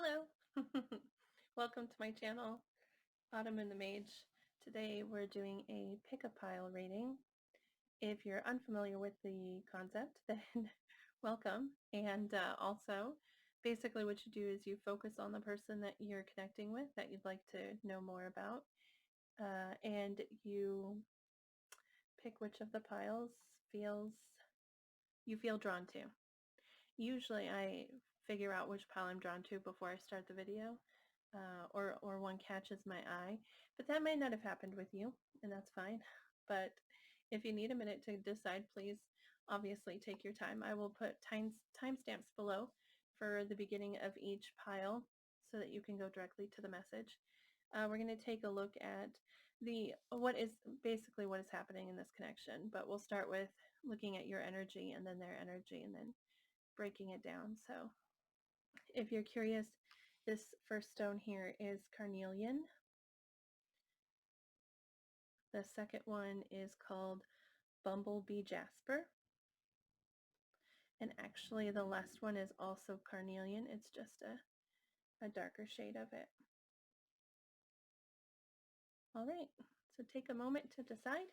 Hello. Welcome to my channel, Autumn and the Mage. Today we're doing a pick-a-pile reading. If you're unfamiliar with the concept, then welcome. And also, basically what you do is you focus on the person that you're connecting with, that you'd like to know more about, and you pick which of the piles you feel drawn to. Usually I figure out which pile I'm drawn to before I start the video. Or one catches my eye, but that may not have happened with you, and that's fine. But if you need a minute to decide, please obviously take your time. I will put timestamps below for the beginning of each pile so that you can go directly to the message. We're going to take a look at what is happening in this connection, but we'll start with looking at your energy and then their energy and then breaking it down. So if you're curious, this first stone here is carnelian. The second one is called bumblebee jasper. And actually the last one is also carnelian. It's just a darker shade of it. All right, so take a moment to decide,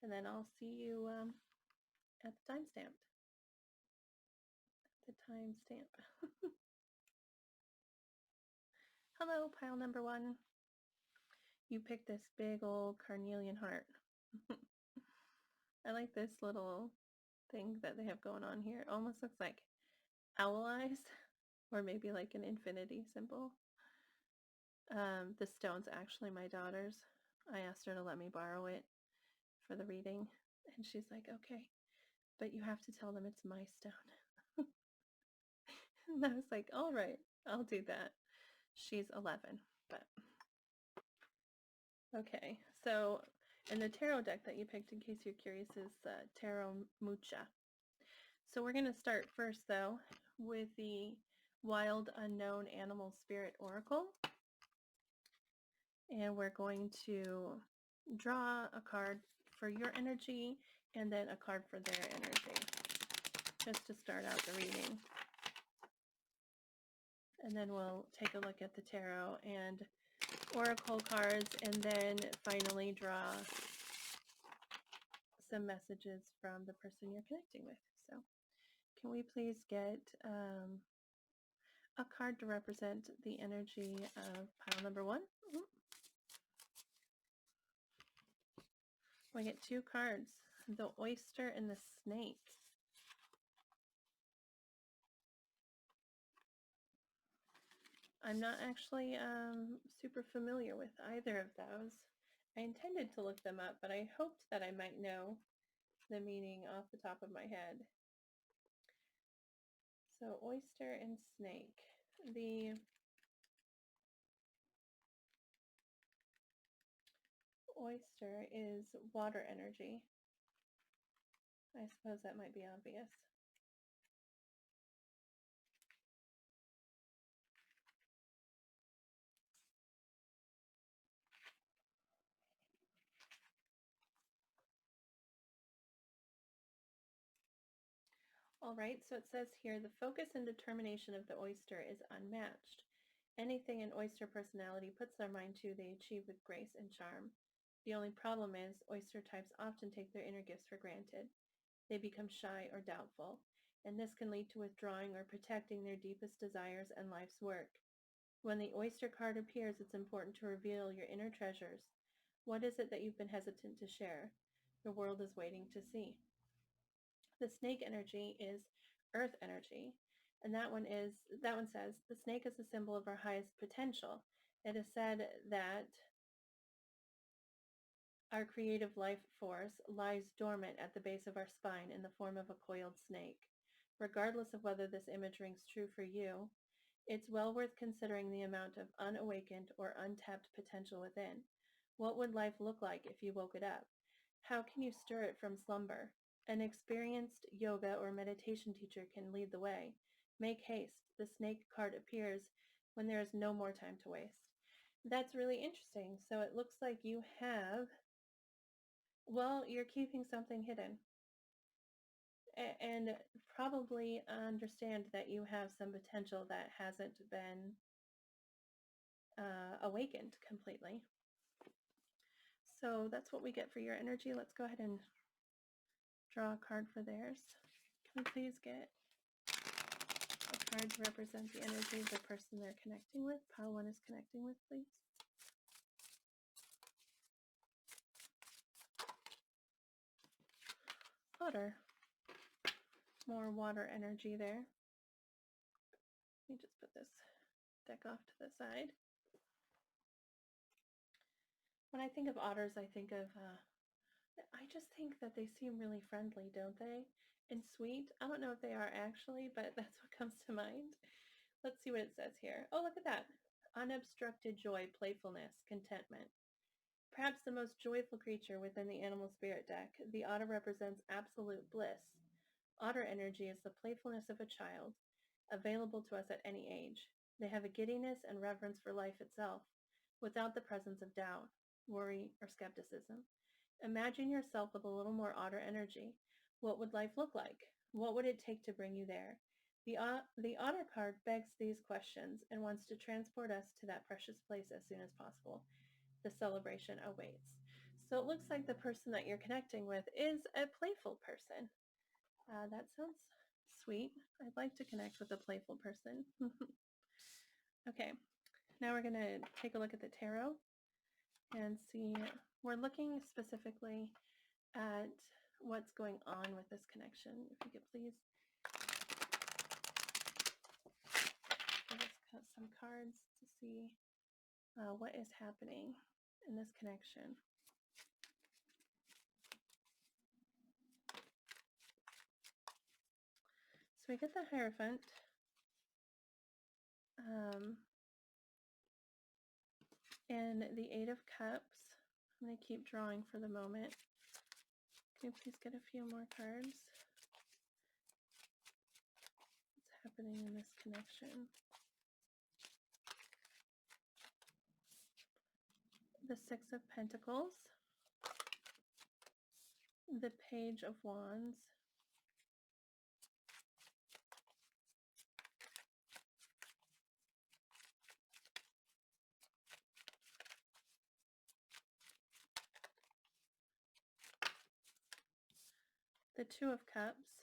and then I'll see you at the timestamp. Hello, pile number 1. You picked this big old carnelian heart. I like this little thing that they have going on here. It almost looks like owl eyes, or maybe like an infinity symbol. The stone's actually my daughter's. I asked her to let me borrow it for the reading, and she's like, okay, but you have to tell them it's my stone. And I was like, all right, I'll do that. She's 11, but okay. So, and the tarot deck that you picked, in case you're curious, is Tarot Mucha. So we're going to start first, though, with the Wild Unknown Animal Spirit Oracle. And we're going to draw a card for your energy and then a card for their energy, just to start out the reading. And then we'll take a look at the tarot and oracle cards, and then finally draw some messages from the person you're connecting with. So can we please get a card to represent the energy of pile number 1? We get 2 cards, the oyster and the snake. I'm not actually super familiar with either of those. I intended to look them up, but I hoped that I might know the meaning off the top of my head. So oyster and snake. The oyster is water energy. I suppose that might be obvious. All right, so it says here, the focus and determination of the oyster is unmatched. Anything an oyster personality puts their mind to, they achieve with grace and charm. The only problem is, oyster types often take their inner gifts for granted. They become shy or doubtful, and this can lead to withdrawing or protecting their deepest desires and life's work. When the oyster card appears, it's important to reveal your inner treasures. What is it that you've been hesitant to share? The world is waiting to see. The snake energy is earth energy, and that one says, the snake is a symbol of our highest potential. It is said that our creative life force lies dormant at the base of our spine in the form of a coiled snake. Regardless of whether this image rings true for you, it's well worth considering the amount of unawakened or untapped potential within. What would life look like if you woke it up? How can you stir it from slumber? An experienced yoga or meditation teacher can lead the way. Make haste. The snake card appears when there is no more time to waste. That's really interesting. So it looks like you have, well, you're keeping something hidden. And probably understand that you have some potential that hasn't been awakened completely. So that's what we get for your energy. Let's go ahead and draw a card for theirs. Can we please get a card to represent the energy of the person they're connecting with? Pile 1 is connecting with, please. Water. More water energy there. Let me just put this deck off to the side. When I think of otters, I think of, I just think that they seem really friendly, don't they? And sweet. I don't know if they are actually, but that's what comes to mind. Let's see what it says here. Oh, look at that. Unobstructed joy, playfulness, contentment. Perhaps the most joyful creature within the animal spirit deck, the otter represents absolute bliss. Otter energy is the playfulness of a child, available to us at any age. They have a giddiness and reverence for life itself, without the presence of doubt, worry, or skepticism. Imagine yourself with a little more otter energy. What would life look like? What would it take to bring you there? The otter card begs these questions and wants to transport us to that precious place as soon as possible. The celebration awaits. So it looks like the person that you're connecting with is a playful person. That sounds sweet. I'd like to connect with a playful person. Okay, now we're going to take a look at the tarot and see. We're looking specifically at what's going on with this connection. If you could please give us some cards to see what is happening in this connection. So we get the Hierophant. And the Eight of Cups. I'm going to keep drawing for the moment. Can you please get a few more cards? What's happening in this connection? The Six of Pentacles. The Page of Wands. The Two of Cups.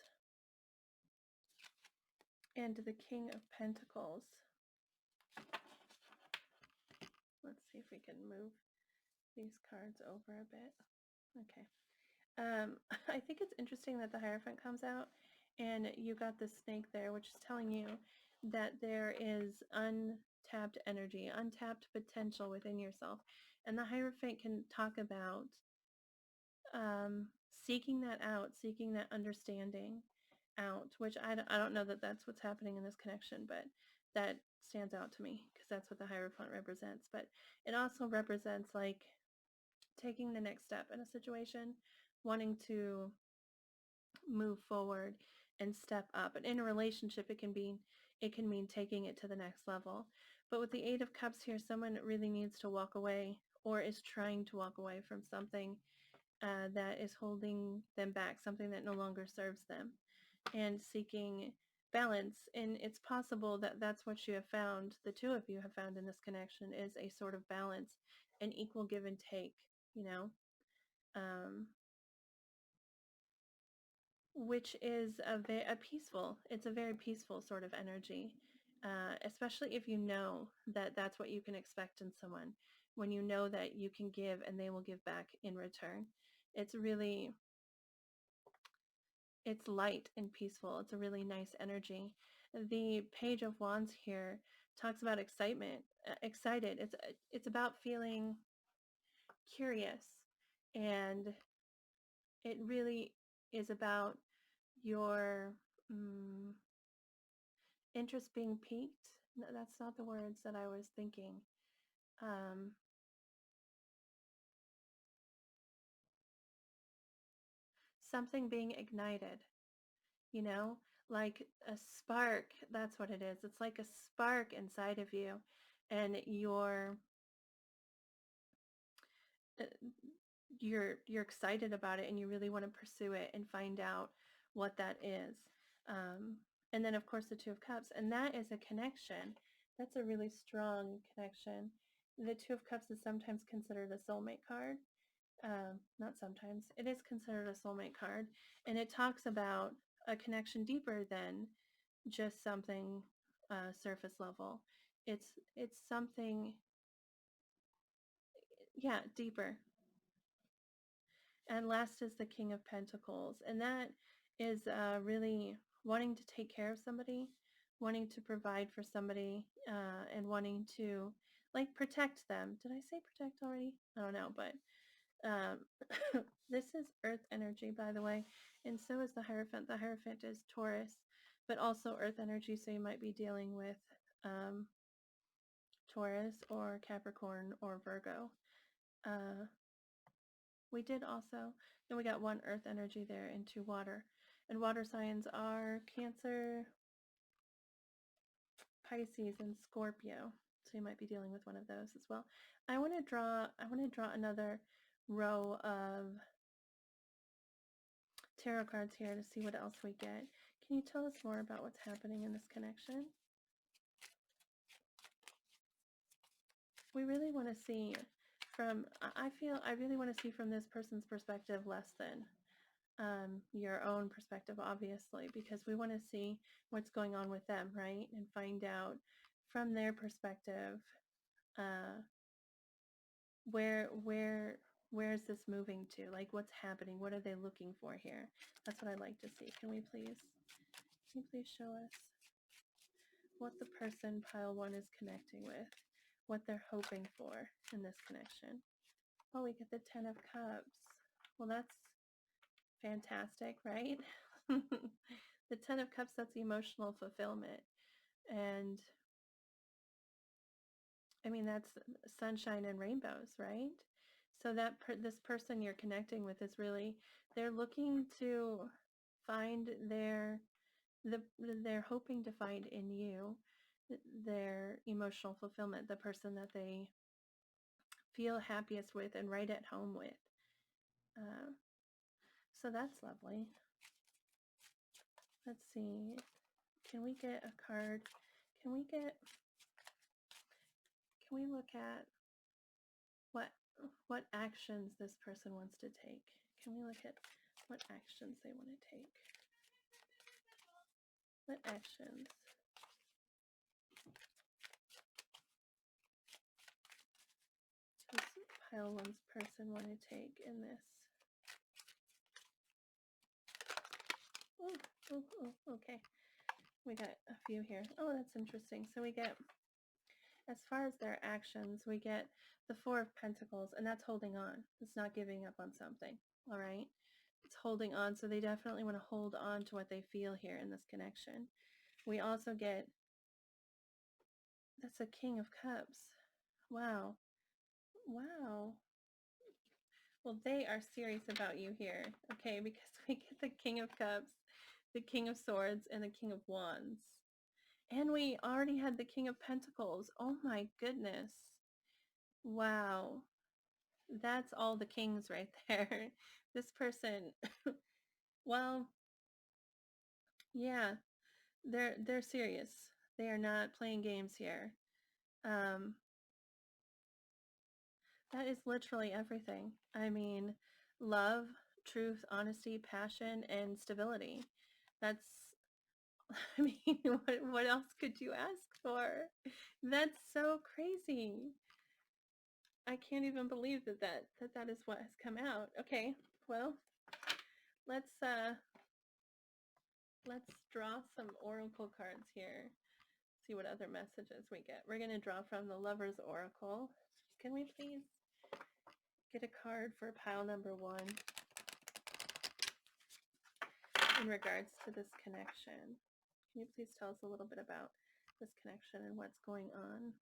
And the King of Pentacles. Let's see if we can move these cards over a bit. Okay. I think it's interesting that the Hierophant comes out and you got the snake there, which is telling you that there is untapped energy, untapped potential within yourself. And the Hierophant can talk about seeking that out, seeking that understanding out, which I don't know that that's what's happening in this connection, but that stands out to me because that's what the Hierophant represents. But it also represents like taking the next step in a situation, wanting to move forward and step up. And in a relationship, it can mean taking it to the next level. But with the Eight of Cups here, someone really needs to walk away or is trying to walk away from something that is holding them back, something that no longer serves them, and seeking balance. And it's possible that that's what you have found, the two of you have found in this connection, is a sort of balance, an equal give and take, you know, which is it's a very peaceful sort of energy, especially if you know that that's what you can expect in someone, when you know that you can give and they will give back in return. It's light and peaceful. It's a really nice energy. The Page of Wands here talks about excitement, excited. It's about feeling curious, and it really is about your interest being piqued. No, that's not the words that I was thinking. Something being ignited, you know, like a spark. That's what it is. It's like a spark inside of you, and uh, you're excited about it, and you really want to pursue it and find out what that is. And then of course the Two of Cups, and that is a connection. That's a really strong connection. The Two of Cups is sometimes considered a soulmate card. Not sometimes. It is considered a soulmate card, and it talks about a connection deeper than just something surface level. It's something, yeah, deeper. And last is the King of Pentacles, and that is really wanting to take care of somebody, wanting to provide for somebody, and wanting to like protect them. Did I say protect already? I don't know, but this is Earth energy, by the way, and so is the Hierophant. The Hierophant is Taurus, but also Earth energy, so you might be dealing with um, Taurus or Capricorn or Virgo. Uh, we did also, then we got one Earth energy there and two water. And water signs are Cancer, Pisces, and Scorpio. So you might be dealing with one of those as well. I want to draw another row of tarot cards here to see what else we get. Can you tell us more about what's happening in this connection? We really want to see from, I really want to see from this person's perspective less than your own perspective, obviously, because we want to see what's going on with them, right? And find out from their perspective, uh, where is this moving to? Like, what's happening? What are they looking for here? That's what I'd like to see. Can you please show us what the person pile one is connecting with, what they're hoping for in this connection? Oh, we get the Ten of Cups. Well, that's fantastic, right? The Ten of Cups, that's emotional fulfillment. And I mean, that's sunshine and rainbows, right? So that this person you're connecting with is really, they're looking to find they're hoping to find in you their emotional fulfillment, the person that they feel happiest with and right at home with. Uh, so that's lovely. Let's see. Can we get a card? Can we look at what actions this person wants to take? Can we look at what actions they want to take? What actions does pile one's person want to take in this? Okay. We got a few here. Oh, that's interesting. So we get, as far as their actions, we get the Four of Pentacles, and that's holding on. It's not giving up on something, all right? It's holding on, so they definitely want to hold on to what they feel here in this connection. We also get, that's a King of Cups. Wow. Wow. Well, they are serious about you here, okay? Because we get the King of Cups, the King of Swords, and the King of Wands. And we already had the King of Pentacles. Oh my goodness. Wow. That's all the kings right there. This person, well, yeah, they're serious. They are not playing games here. Um, that is literally everything. I mean, love, truth, honesty, passion, and stability. That's, I mean, what else could you ask for? That's so crazy. I can't even believe that is what has come out. Okay, well, let's let's draw some oracle cards here. See what other messages we get. We're gonna draw from the Lover's Oracle. Can we please get a card for pile number one in regards to this connection? Can you please tell us a little bit about this connection and what's going on?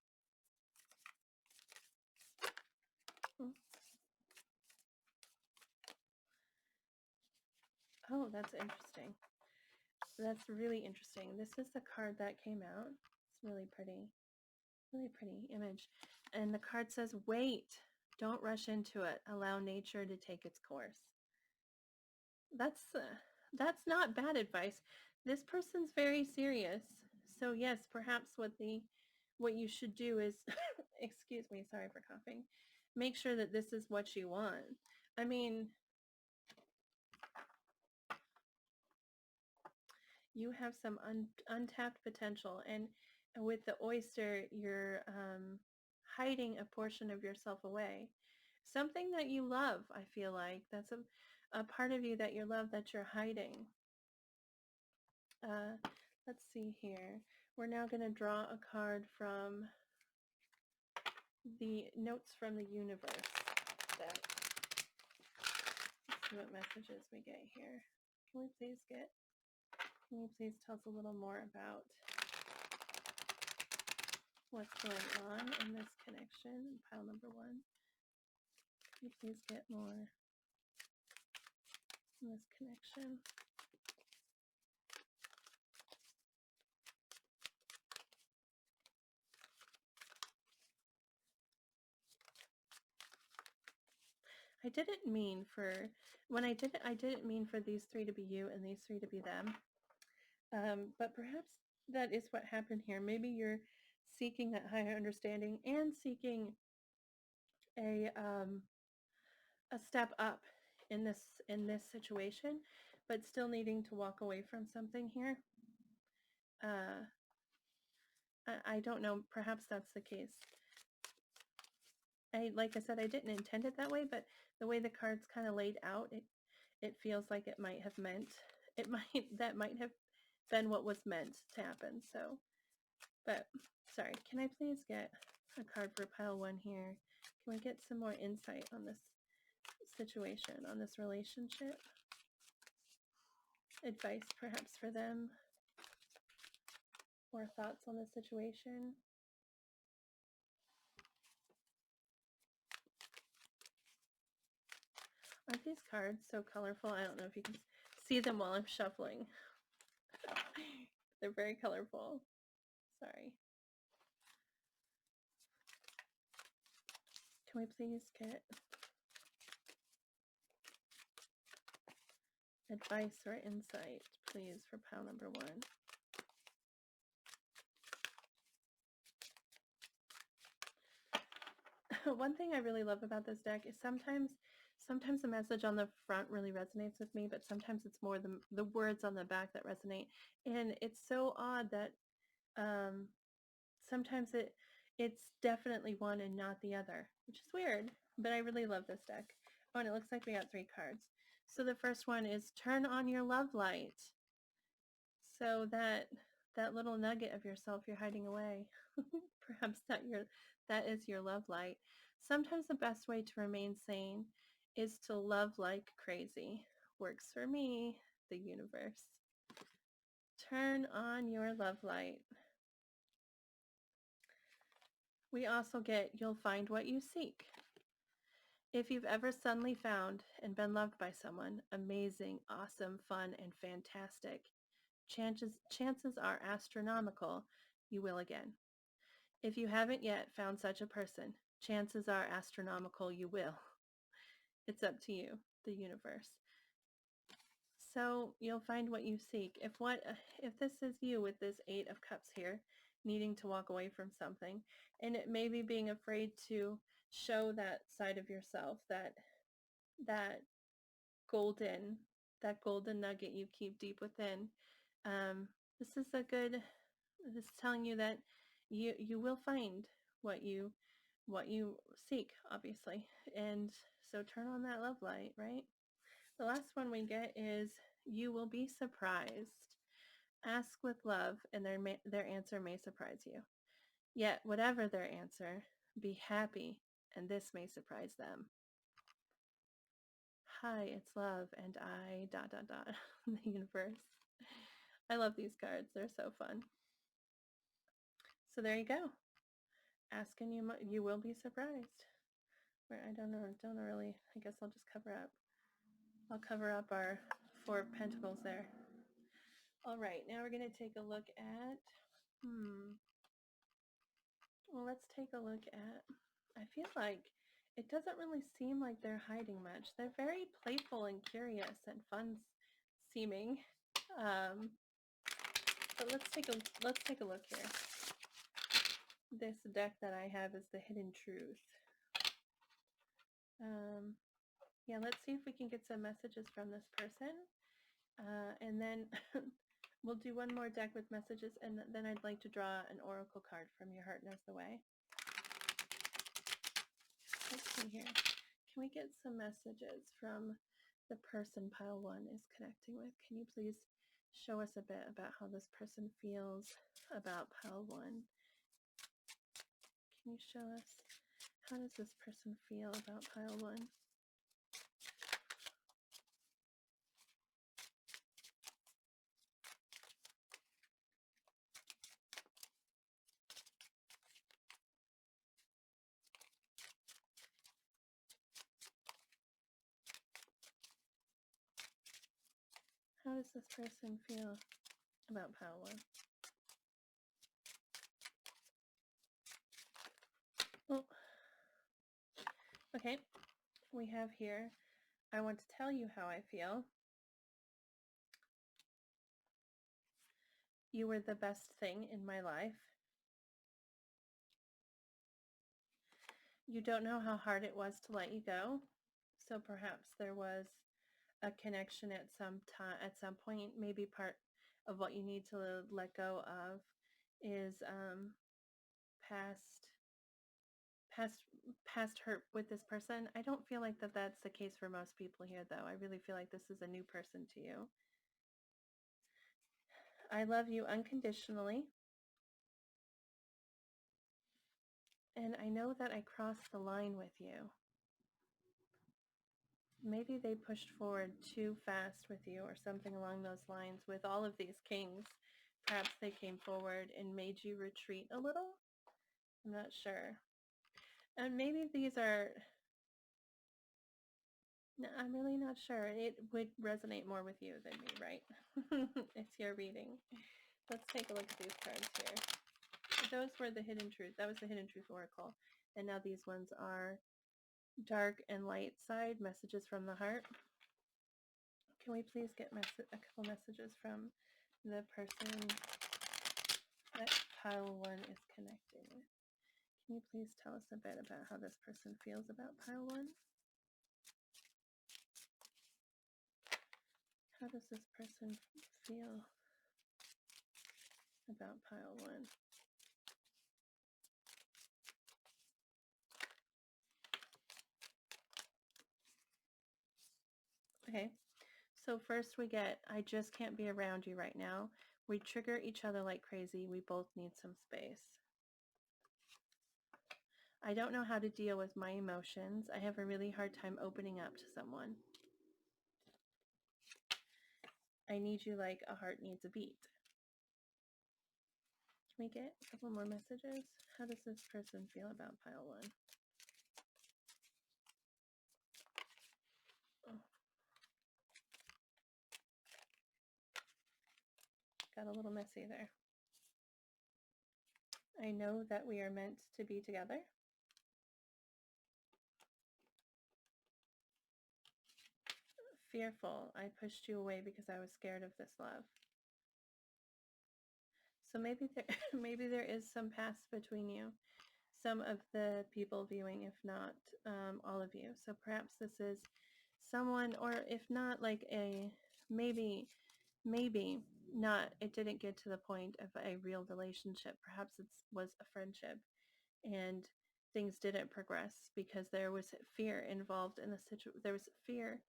Oh, that's interesting. That's really interesting. This is the card that came out. It's really pretty. Really pretty image. And the card says, wait, don't rush into it. Allow nature to take its course. That's not bad advice. This person's very serious. So yes, perhaps what you should do is, excuse me, sorry for coughing, make sure that this is what you want. I mean, you have some untapped potential, and with the oyster, you're hiding a portion of yourself away. Something that you love, I feel like. That's a part of you that you love that you're hiding. Let's see here. We're now going to draw a card from the Notes from the Universe deck. Let's see what messages we get here. Can you please tell us a little more about what's going on in this connection, pile number 1? Can you please get more in this connection? I didn't mean for, when I didn't mean for these 3 to be you and these 3 to be them. But perhaps that is what happened here. Maybe you're seeking that higher understanding and seeking a step up in this situation, but still needing to walk away from something here. I don't know. Perhaps that's the case. Like I said, I didn't intend it that way, but the way the cards kind of laid out, it feels like it might have meant, that might have been what was meant to happen. So, but sorry, can I please get a card for pile 1 here? Can we get some more insight on this situation, on this relationship? Advice perhaps for them, or thoughts on the situation? Aren't these cards so colorful? I don't know if you can see them while I'm shuffling. They're very colorful. Sorry. Can we please get advice or insight, please, for pile number 1? One thing I really love about this deck is sometimes the message on the front really resonates with me, but sometimes it's more the words on the back that resonate. And it's so odd that sometimes it's definitely one and not the other, which is weird, but I really love this deck. Oh, and it looks like we got 3 cards. So the first one is turn on your love light. So that little nugget of yourself you're hiding away, perhaps that is your love light. Sometimes the best way to remain sane is to love like crazy. Works for me, the universe. Turn on your love light. We also get you'll find what you seek. If you've ever suddenly found and been loved by someone amazing, awesome, fun, and fantastic, chances are astronomical you will again. If you haven't yet found such a person, chances are astronomical you will. It's up to you, the universe. So you'll find what you seek. If this is you with this 8 of Cups here, needing to walk away from something, and it may be being afraid to show that side of yourself, that golden nugget you keep deep within. This is telling you that you will find what you seek, obviously. And so turn on that love light, right? The last one we get is you will be surprised. Ask with love, and their answer may surprise you. Yet, whatever their answer, be happy, and this may surprise them. Hi, it's love, and I ... the universe. I love these cards. They're so fun. So there you go. Ask and you will be surprised. Where I don't know really. I guess I'll just cover up. I'll cover up our 4 of Pentacles there. All right, now we're going to take a look at, well, let's take a look at, I feel like it doesn't really seem like they're hiding much. They're very playful and curious and fun seeming. But let's take a look here. this deck that I have is the Hidden Truth. Yeah, let's see if we can get some messages from this person. And then we'll do one more deck with messages, and then I'd like to draw an oracle card from Your Heart Knows the Way. Let's see here. Can we get some messages from the person pile 1 is connecting with? Can you please show us a bit about how this person feels about pile 1? Can you show us, how does this person feel about pile 1? How does this person feel about pile 1? Oh. Okay, we have here, I want to tell you how I feel. You were the best thing in my life. You don't know how hard it was to let you go. So perhaps there was a connection at some time, at some point. Maybe part of what you need to let go of is past hurt with this person. I don't feel like that's the case for most people here, though. I really feel like this is a new person to you. I love you unconditionally. And I know that I crossed the line with you. Maybe they pushed forward too fast with you or something along those lines. With all of these kings, perhaps they came forward and made you retreat a little. I'm not sure. And maybe these are, no, I'm really not sure. It would resonate more with you than me, right? It's your reading. Let's take a look at these cards here. Those were the Hidden Truth. That was the Hidden Truth Oracle. And now these ones are dark and light side, messages from the heart. Can we please get a couple messages from the person that pile 1 is connecting with? Can you please tell us a bit about how this person feels about pile 1? How does this person feel about pile 1? Okay, so first we get, I just can't be around you right now. We trigger each other like crazy. We both need some space. I don't know how to deal with my emotions. I have a really hard time opening up to someone. I need you like a heart needs a beat. Can we get a couple more messages? How does this person feel about pile 1? Oh. Got a little messy there. I know that we are meant to be together. Fearful. I pushed you away because I was scared of this love. So maybe there, maybe there is some past between you. Some of the people viewing, if not all of you. So perhaps this is someone, or if not, like a maybe not, it didn't get to the point of a real relationship. Perhaps it was a friendship and things didn't progress because there was fear involved in the situation. There was fear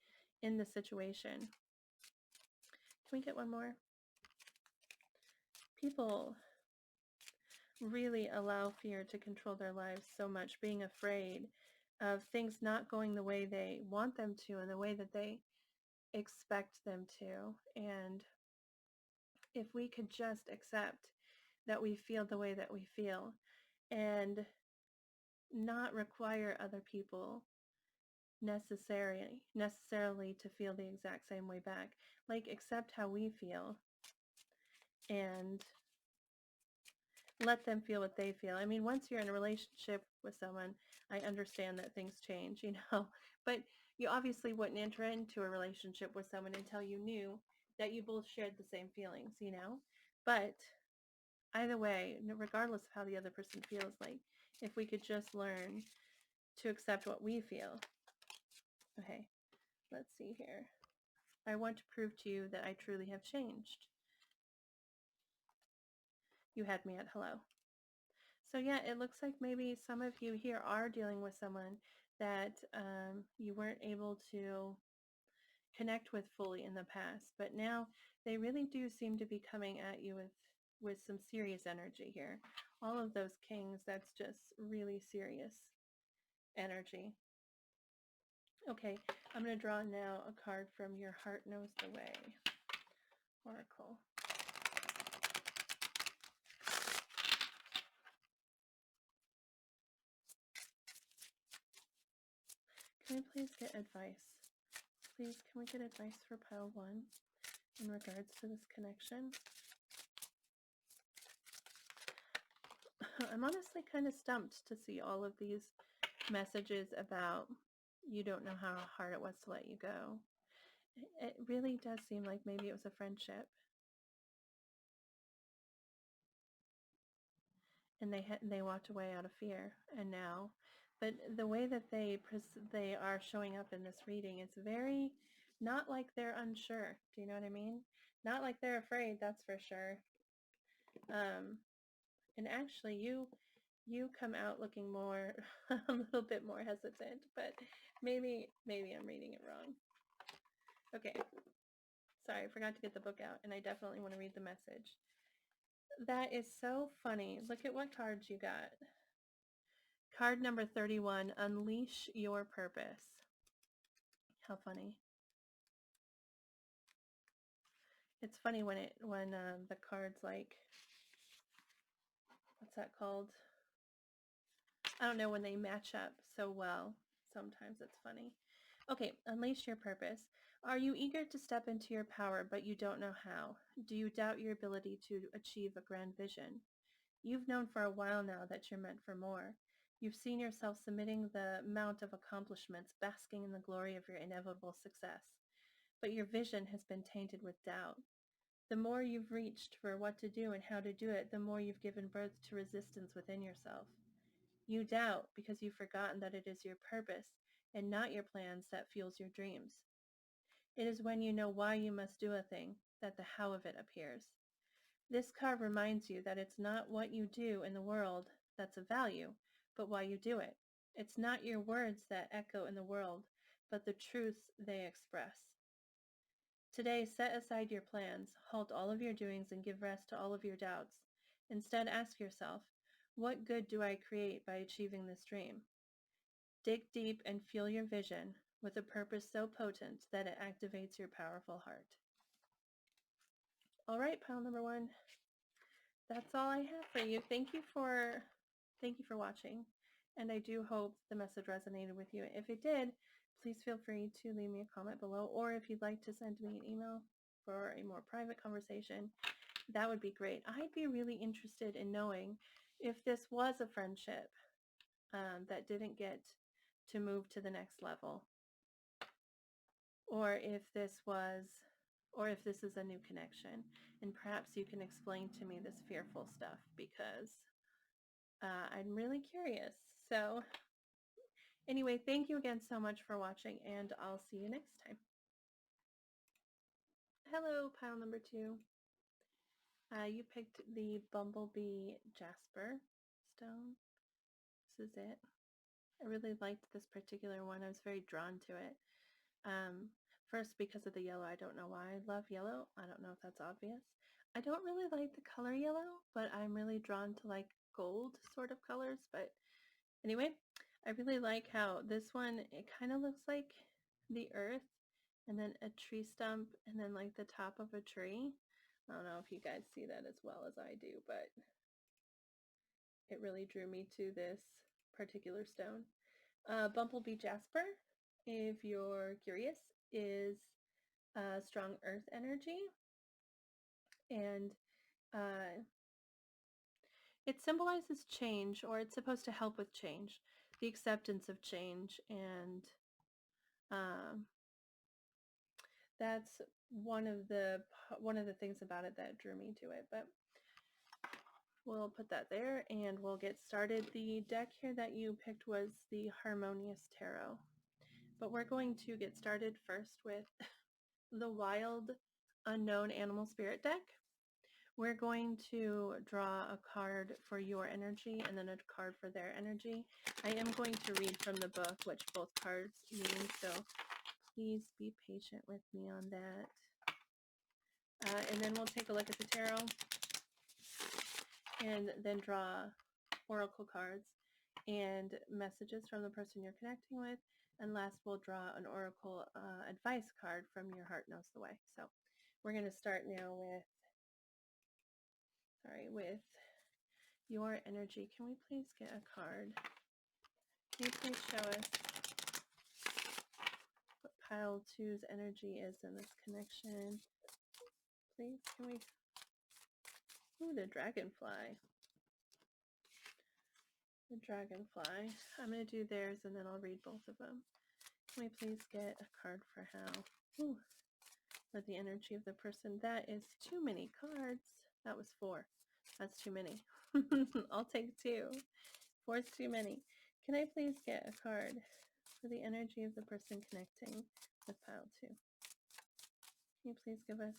in the situation. Can we get one more? People really allow fear to control their lives so much, being afraid of things not going the way they want them to and the way that they expect them to. And if we could just accept that we feel the way that we feel and not require other people necessarily to feel the exact same way back, like accept how we feel and let them feel what they feel. I mean, once you're in a relationship with someone, I understand that things change, but you obviously wouldn't enter into a relationship with someone until you knew that you both shared the same feelings, but either way, regardless of how the other person feels, like if we could just learn to accept what we feel. Okay, let's see here. I want to prove to you that I truly have changed. You had me at hello. So yeah, it looks like maybe some of you here are dealing with someone that you weren't able to connect with fully in the past, but now they really do seem to be coming at you with some serious energy here. All of those kings, that's just really serious energy. Okay, I'm going to draw now a card from Your Heart Knows the Way Oracle. Can I please get advice? Please, can we get advice for pile 1 in regards to this connection? I'm honestly kind of stumped to see all of these messages about you don't know how hard it was to let you go. It really does seem like maybe it was a friendship. And they walked away out of fear, and now, but the way that they are showing up in this reading is very not like they're unsure. Do you know what I mean? Not like they're afraid, that's for sure. And actually, you come out looking more a little bit more hesitant, but maybe I'm reading it wrong. Okay, sorry, I forgot to get the book out, and I definitely want to read the message. That is so funny. Look at what cards you got. Card number 31, Unleash Your Purpose. How funny. It's funny when the cards, like, what's that called? I don't know, when they match up so well. Sometimes it's funny. Okay, unleash your purpose. Are you eager to step into your power, but you don't know how? Do you doubt your ability to achieve a grand vision? You've known for a while now that you're meant for more. You've seen yourself submitting the mount of accomplishments, basking in the glory of your inevitable success. But your vision has been tainted with doubt. The more you've reached for what to do and how to do it, the more you've given birth to resistance within yourself. You doubt because you've forgotten that it is your purpose and not your plans that fuels your dreams. It is when you know why you must do a thing that the how of it appears. This card reminds you that it's not what you do in the world that's of value, but why you do it. It's not your words that echo in the world, but the truths they express. Today, set aside your plans, halt all of your doings, and give rest to all of your doubts. Instead, ask yourself, what good do I create by achieving this dream? Dig deep and feel your vision with a purpose so potent that it activates your powerful heart. All right, pile number 1. That's all I have for you. Thank you for watching, and I do hope the message resonated with you. If it did, please feel free to leave me a comment below, or if you'd like to send me an email for a more private conversation, that would be great. I'd be really interested in knowing if this was a friendship that didn't get to move to the next level, or if this is a new connection, and perhaps you can explain to me this fearful stuff, because I'm really curious. So anyway, thank you again so much for watching, and I'll see you next time. Hello, pile number 2. You picked the Bumblebee Jasper stone. This is it. I really liked this particular one. I was very drawn to it. First, because of the yellow. I don't know why I love yellow. I don't know if that's obvious. I don't really like the color yellow, but I'm really drawn to like gold sort of colors. But anyway, I really like how this one, it kind of looks like the earth, and then a tree stump, and then like the top of a tree. I don't know if you guys see that as well as I do, but it really drew me to this particular stone. Bumblebee Jasper, if you're curious, is strong earth energy, and it symbolizes change, or it's supposed to help with change, the acceptance of change, and that's one of the things about it that drew me to it. But we'll put that there and we'll get started. The deck here that you picked was the Harmonious Tarot. But we're going to get started first with the Wild Unknown Animal Spirit deck. We're going to draw a card for your energy and then a card for their energy. I am going to read from the book which both cards mean, so please be patient with me on that. And then we'll take a look at the tarot and then draw oracle cards and messages from the person you're connecting with. And last, we'll draw an oracle advice card from Your Heart Knows the Way. So we're going to start now with your energy. Can we please get a card? Can you please show us what pile 2's energy is in this connection? Please, can we... Ooh, the dragonfly. The dragonfly. I'm going to do theirs and then I'll read both of them. Can we please get a card for how? Ooh, for the energy of the person. That is too many cards. That was 4. That's too many. I'll take 2. 4 is too many. Can I please get a card for the energy of the person connecting with pile 2? Can you please give us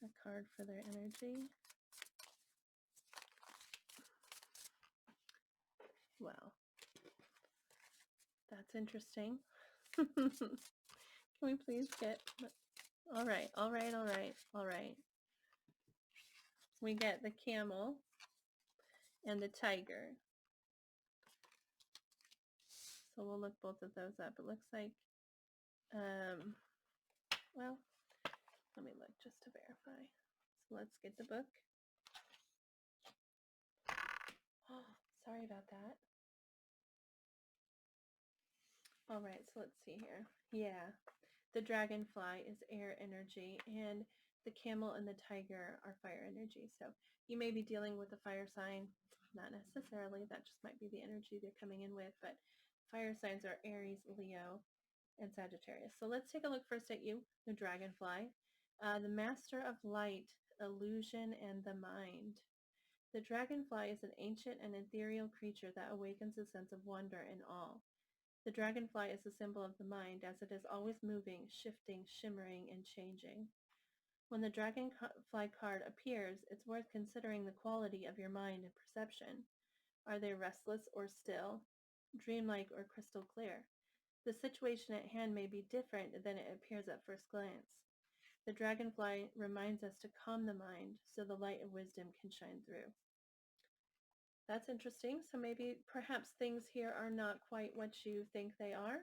a card for their energy? Wow. That's interesting. Can we please get... All right. We get the camel and the tiger. So we'll look both of those up. It looks like, well, let me look just to verify. So let's get the book. Oh, sorry about that. All right, so let's see here. Yeah, the dragonfly is air energy, and the camel and the tiger are fire energy. So you may be dealing with a fire sign. Not necessarily. That just might be the energy they're coming in with. But fire signs are Aries, Leo, and Sagittarius. So let's take a look first at you, the dragonfly. The master of light, illusion, and the mind. The dragonfly is an ancient and ethereal creature that awakens a sense of wonder and awe. The dragonfly is a symbol of the mind, as it is always moving, shifting, shimmering, and changing. When the dragonfly card appears, it's worth considering the quality of your mind and perception. Are they restless or still, dreamlike or crystal clear? The situation at hand may be different than it appears at first glance. The dragonfly reminds us to calm the mind so the light of wisdom can shine through. That's interesting. So maybe perhaps things here are not quite what you think they are.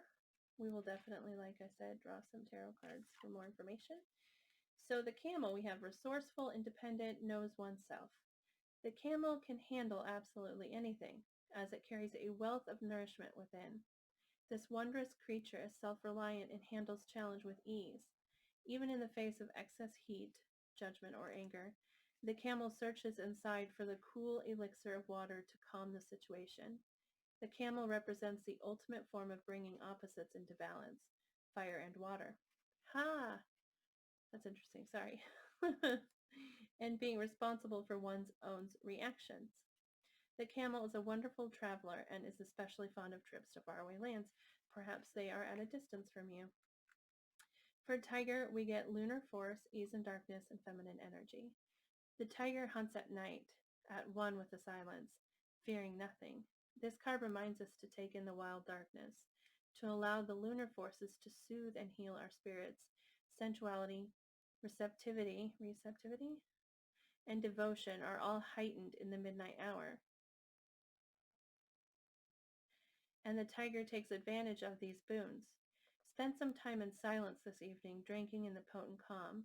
We will definitely, like I said, draw some tarot cards for more information. So the camel, we have resourceful, independent, knows oneself. The camel can handle absolutely anything, as it carries a wealth of nourishment within. This wondrous creature is self-reliant and handles challenge with ease. Even in the face of excess heat, judgment, or anger, the camel searches inside for the cool elixir of water to calm the situation. The camel represents the ultimate form of bringing opposites into balance, fire and water. Ha! That's interesting, sorry. And being responsible for one's own reactions. The camel is a wonderful traveler and is especially fond of trips to faraway lands. Perhaps they are at a distance from you. For tiger, we get lunar force, ease and darkness, and feminine energy. The tiger hunts at night, at one with the silence, fearing nothing. This card reminds us to take in the wild darkness, to allow the lunar forces to soothe and heal our spirits. Sensuality, receptivity, and devotion are all heightened in the midnight hour. And the tiger takes advantage of these boons. Spend some time in silence this evening, drinking in the potent calm.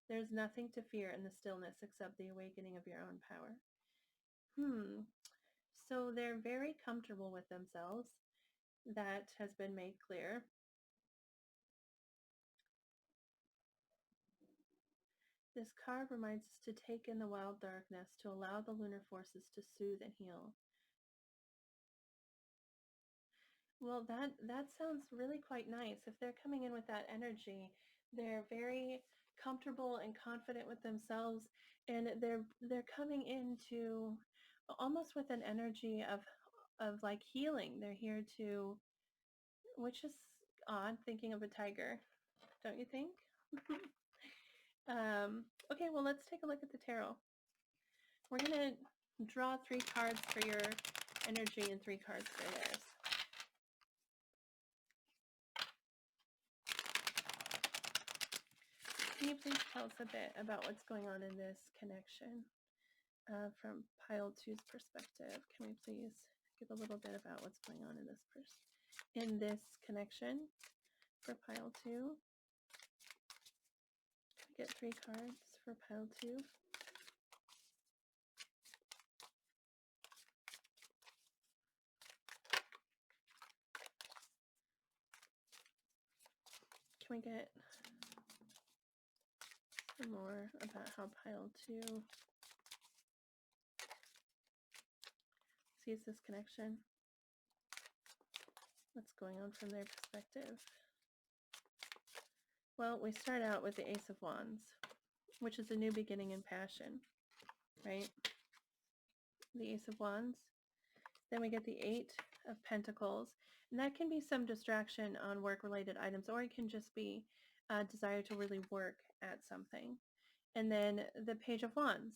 There's nothing to fear in the stillness except the awakening of your own power. So they're very comfortable with themselves. That has been made clear. This card reminds us to take in the wild darkness, to allow the lunar forces to soothe and heal. Well, that sounds really quite nice. If they're coming in with that energy, they're very comfortable and confident with themselves. and they're coming into almost with an energy of like healing. They're here to, which is odd, thinking of a tiger, don't you think? Okay, well, let's take a look at the tarot. We're gonna draw 3 cards for your energy and 3 cards for theirs. Can you please tell us a bit about what's going on in this connection from pile 2's perspective? Can we please give a little bit about what's going on in this connection for pile 2? Get 3 cards for pile 2. Can we get some more about how pile 2 sees this connection? What's going on from their perspective? Well, we start out with the Ace of Wands, which is a new beginning in passion, right? The Ace of Wands. Then we get the 8 of Pentacles, and that can be some distraction on work-related items, or it can just be a desire to really work at something. And then the Page of Wands.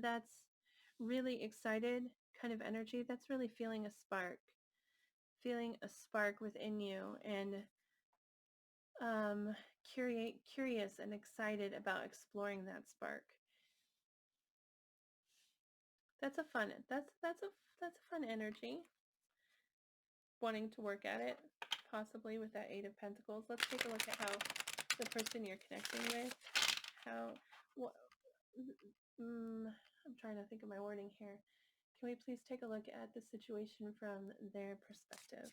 That's really excited kind of energy. That's really feeling a spark within you, and curious and excited about exploring that spark. That's a fun energy. Wanting to work at it, possibly with that 8 of Pentacles. Let's take a look at how the person you're connecting with, I'm trying to think of my wording here. Can we please take a look at the situation from their perspective?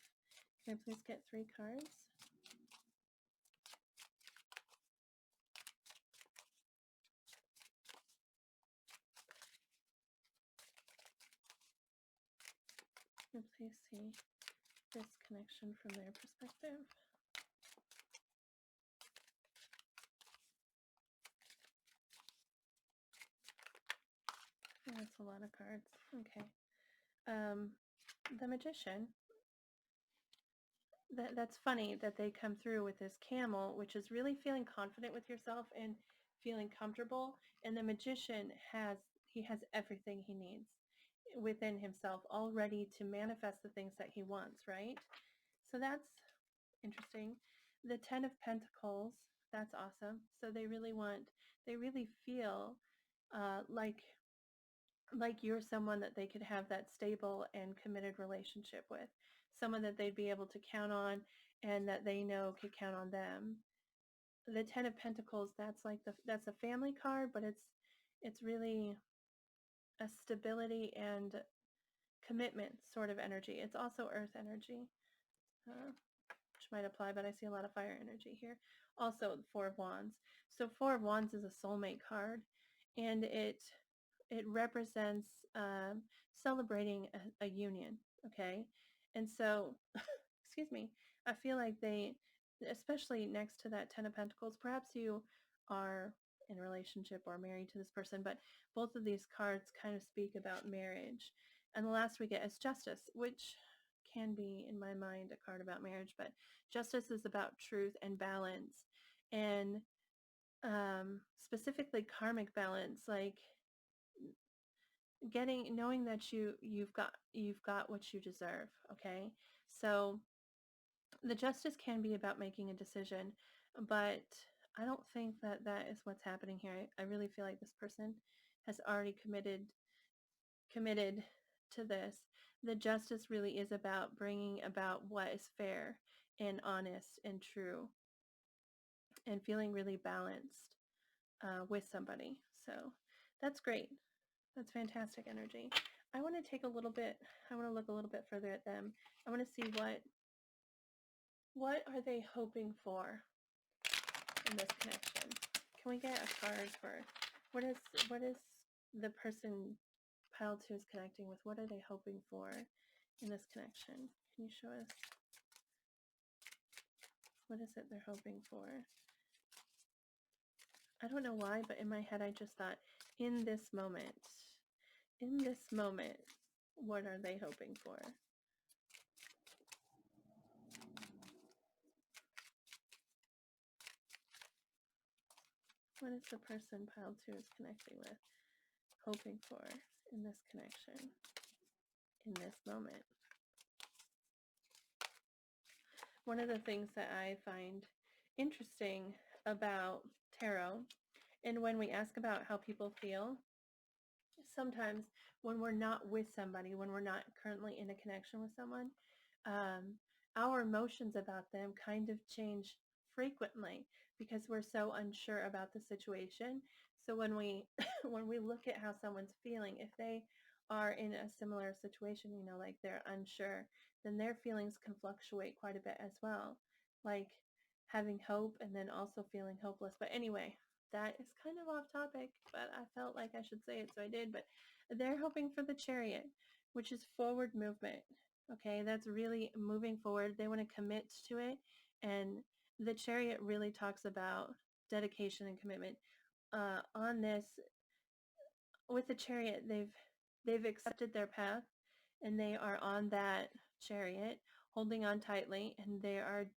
Can I please get 3 cards? Can we please see this connection from their perspective? Oh, that's a lot of cards. Okay. The Magician. That's funny that they come through with this Camel, which is really feeling confident with yourself and feeling comfortable. And the Magician has everything he needs within himself, all ready to manifest the things that he wants, right? So that's interesting. The 10 of Pentacles, that's awesome. So they really feel like you're someone that they could have that stable and committed relationship with, someone that they'd be able to count on and that they know could count on them. The 10 of Pentacles, that's a family card, but it's really a stability and commitment sort of energy. It's also earth energy, which might apply, but I see a lot of fire energy here. Also, the 4 of Wands. So 4 of Wands is a soulmate card, and it represents celebrating a union, okay? And so, excuse me, I feel like they, especially next to that 10 of Pentacles, perhaps you are in a relationship or married to this person, but both of these cards kind of speak about marriage. And the last we get is Justice, which can be, in my mind, a card about marriage, but Justice is about truth and balance, and specifically karmic balance, like knowing that you've got what you deserve, okay? So the Justice can be about making a decision, but I don't think that is what's happening here. I really feel like this person has already committed to this. The Justice really is about bringing about what is fair and honest and true, and feeling really balanced with somebody. So that's great. That's fantastic energy. I want to look a little bit further at them. I want to see what are they hoping for in this connection. Can we get a card for what is the person pile 2 is connecting with? What are they hoping for in this connection? Can you show us what is it they're hoping for? I don't know why, but in my head I just thought in this moment. In this moment, what are they hoping for? What is the person pile 2 is connecting with, hoping for in this connection, in this moment? One of the things that I find interesting about tarot, and when we ask about how people feel, sometimes when we're not with somebody, when we're not currently in a connection with someone, um, our emotions about them kind of change frequently because we're so unsure about the situation. So when we when we look at how someone's feeling, if they are in a similar situation, you know, like they're unsure, then their feelings can fluctuate quite a bit as well, like having hope and then also feeling hopeless. But anyway, that is kind of off topic, but I felt like I should say it, so I did. But they're hoping for the Chariot, which is forward movement. Okay, that's really moving forward. They want to commit to it. And the Chariot really talks about dedication and commitment. On this, with the Chariot, they've accepted their path and they are on that chariot, holding on tightly, and they are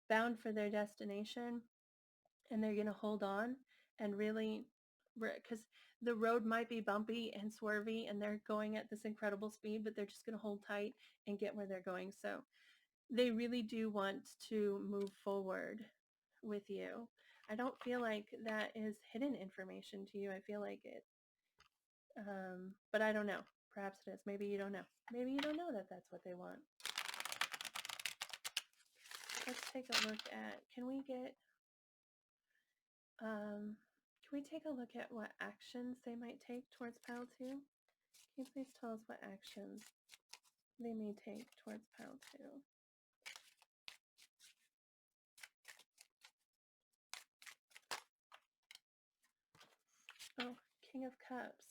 bound for their destination, and they're going to hold on and really, because the road might be bumpy and swervy and they're going at this incredible speed, but they're just going to hold tight and get where they're going. So they really do want to move forward with you. I don't feel like that is hidden information to you. I feel like it, but I don't know. Perhaps it is. Maybe you don't know. Maybe you don't know that that's what they want. Let's take a look at, can we take a look at what actions they might take towards pile 2? Can you please tell us what actions they may take towards pile 2? Oh, King of Cups.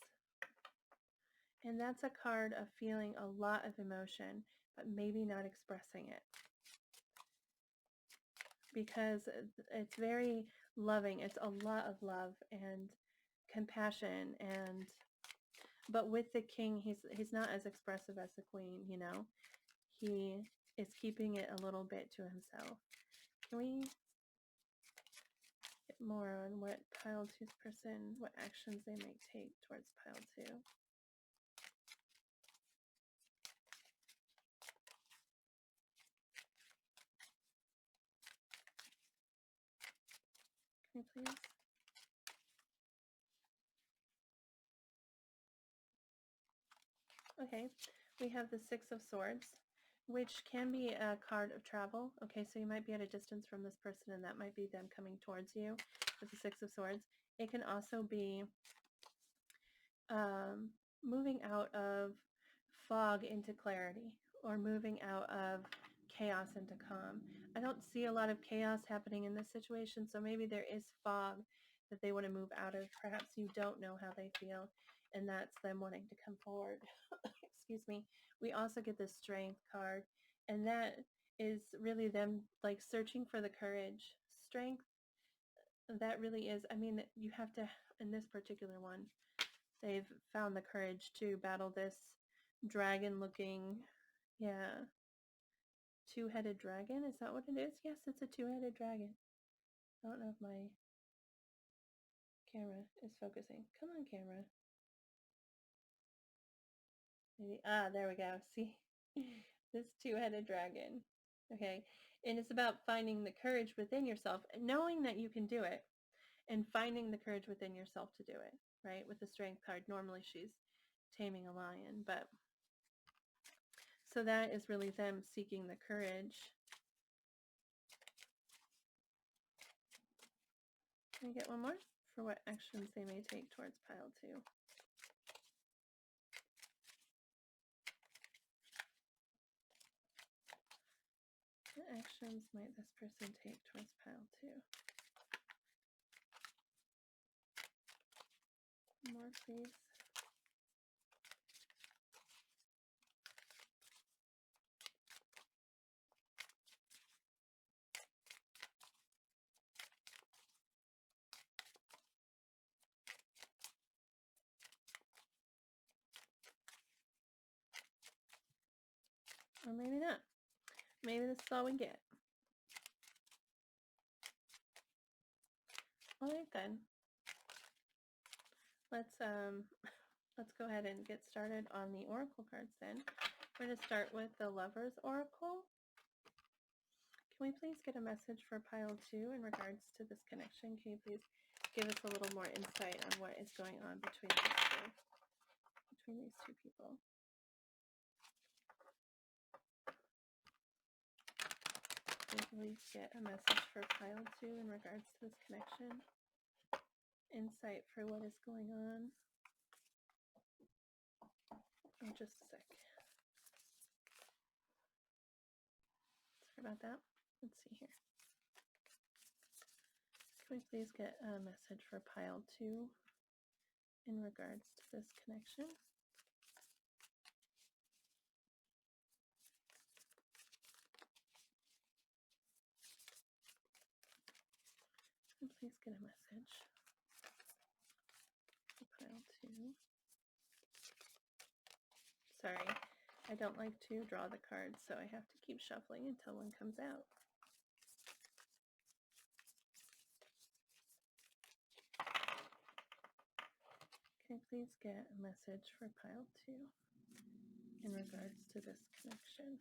And that's a card of feeling a lot of emotion, but maybe not expressing it. Because it's very loving. It's a lot of love and compassion, and but with the king, he's not as expressive as the queen, you know. He is keeping it a little bit to himself. Can we get more on what pile 2's person, what actions they might take towards pile 2? Can you please? Okay, we have the Six of Swords, which can be a card of travel. Okay, so you might be at a distance from this person and that might be them coming towards you with the Six of Swords. It can also be moving out of fog into clarity, or moving out of chaos into calm. I don't see a lot of chaos happening in this situation, so maybe there is fog that they want to move out of. Perhaps you don't know how they feel, and that's them wanting to come forward. Excuse me. We also get the Strength card, and that is really them like searching for the courage. Strength, that really is, I mean, you have to, in this particular one, they've found the courage to battle this dragon-looking, yeah, two-headed dragon. Is that what it is? Yes, it's a two-headed dragon. I don't know if my camera is focusing. Come on, camera. Maybe, there we go. See? This two-headed dragon. Okay. And it's about finding the courage within yourself, knowing that you can do it, and finding the courage within yourself to do it, right? With the Strength card, normally she's taming a lion, but so that is really them seeking the courage. Can I get one more? For what actions they may take towards pile 2. What actions might this person take towards pile 2? More, please. Or maybe not. Maybe this is all we get. All right then. Let's go ahead and get started on the oracle cards then. We're going to start with the Lover's Oracle. Can we please get a message for pile 2 in regards to this connection? Can you please give us a little more insight on what is going on between these two people? Can you please get a message for pile 2 in regards to this connection? Insight for what is going on. Oh, just a sec. Sorry about that. Let's see here. Can we please get a message for pile 2 in regards to this connection? And please get a message for pile 2. Sorry, I don't like to draw the cards, so I have to keep shuffling until one comes out. Can I please get a message for pile 2 in regards to this connection?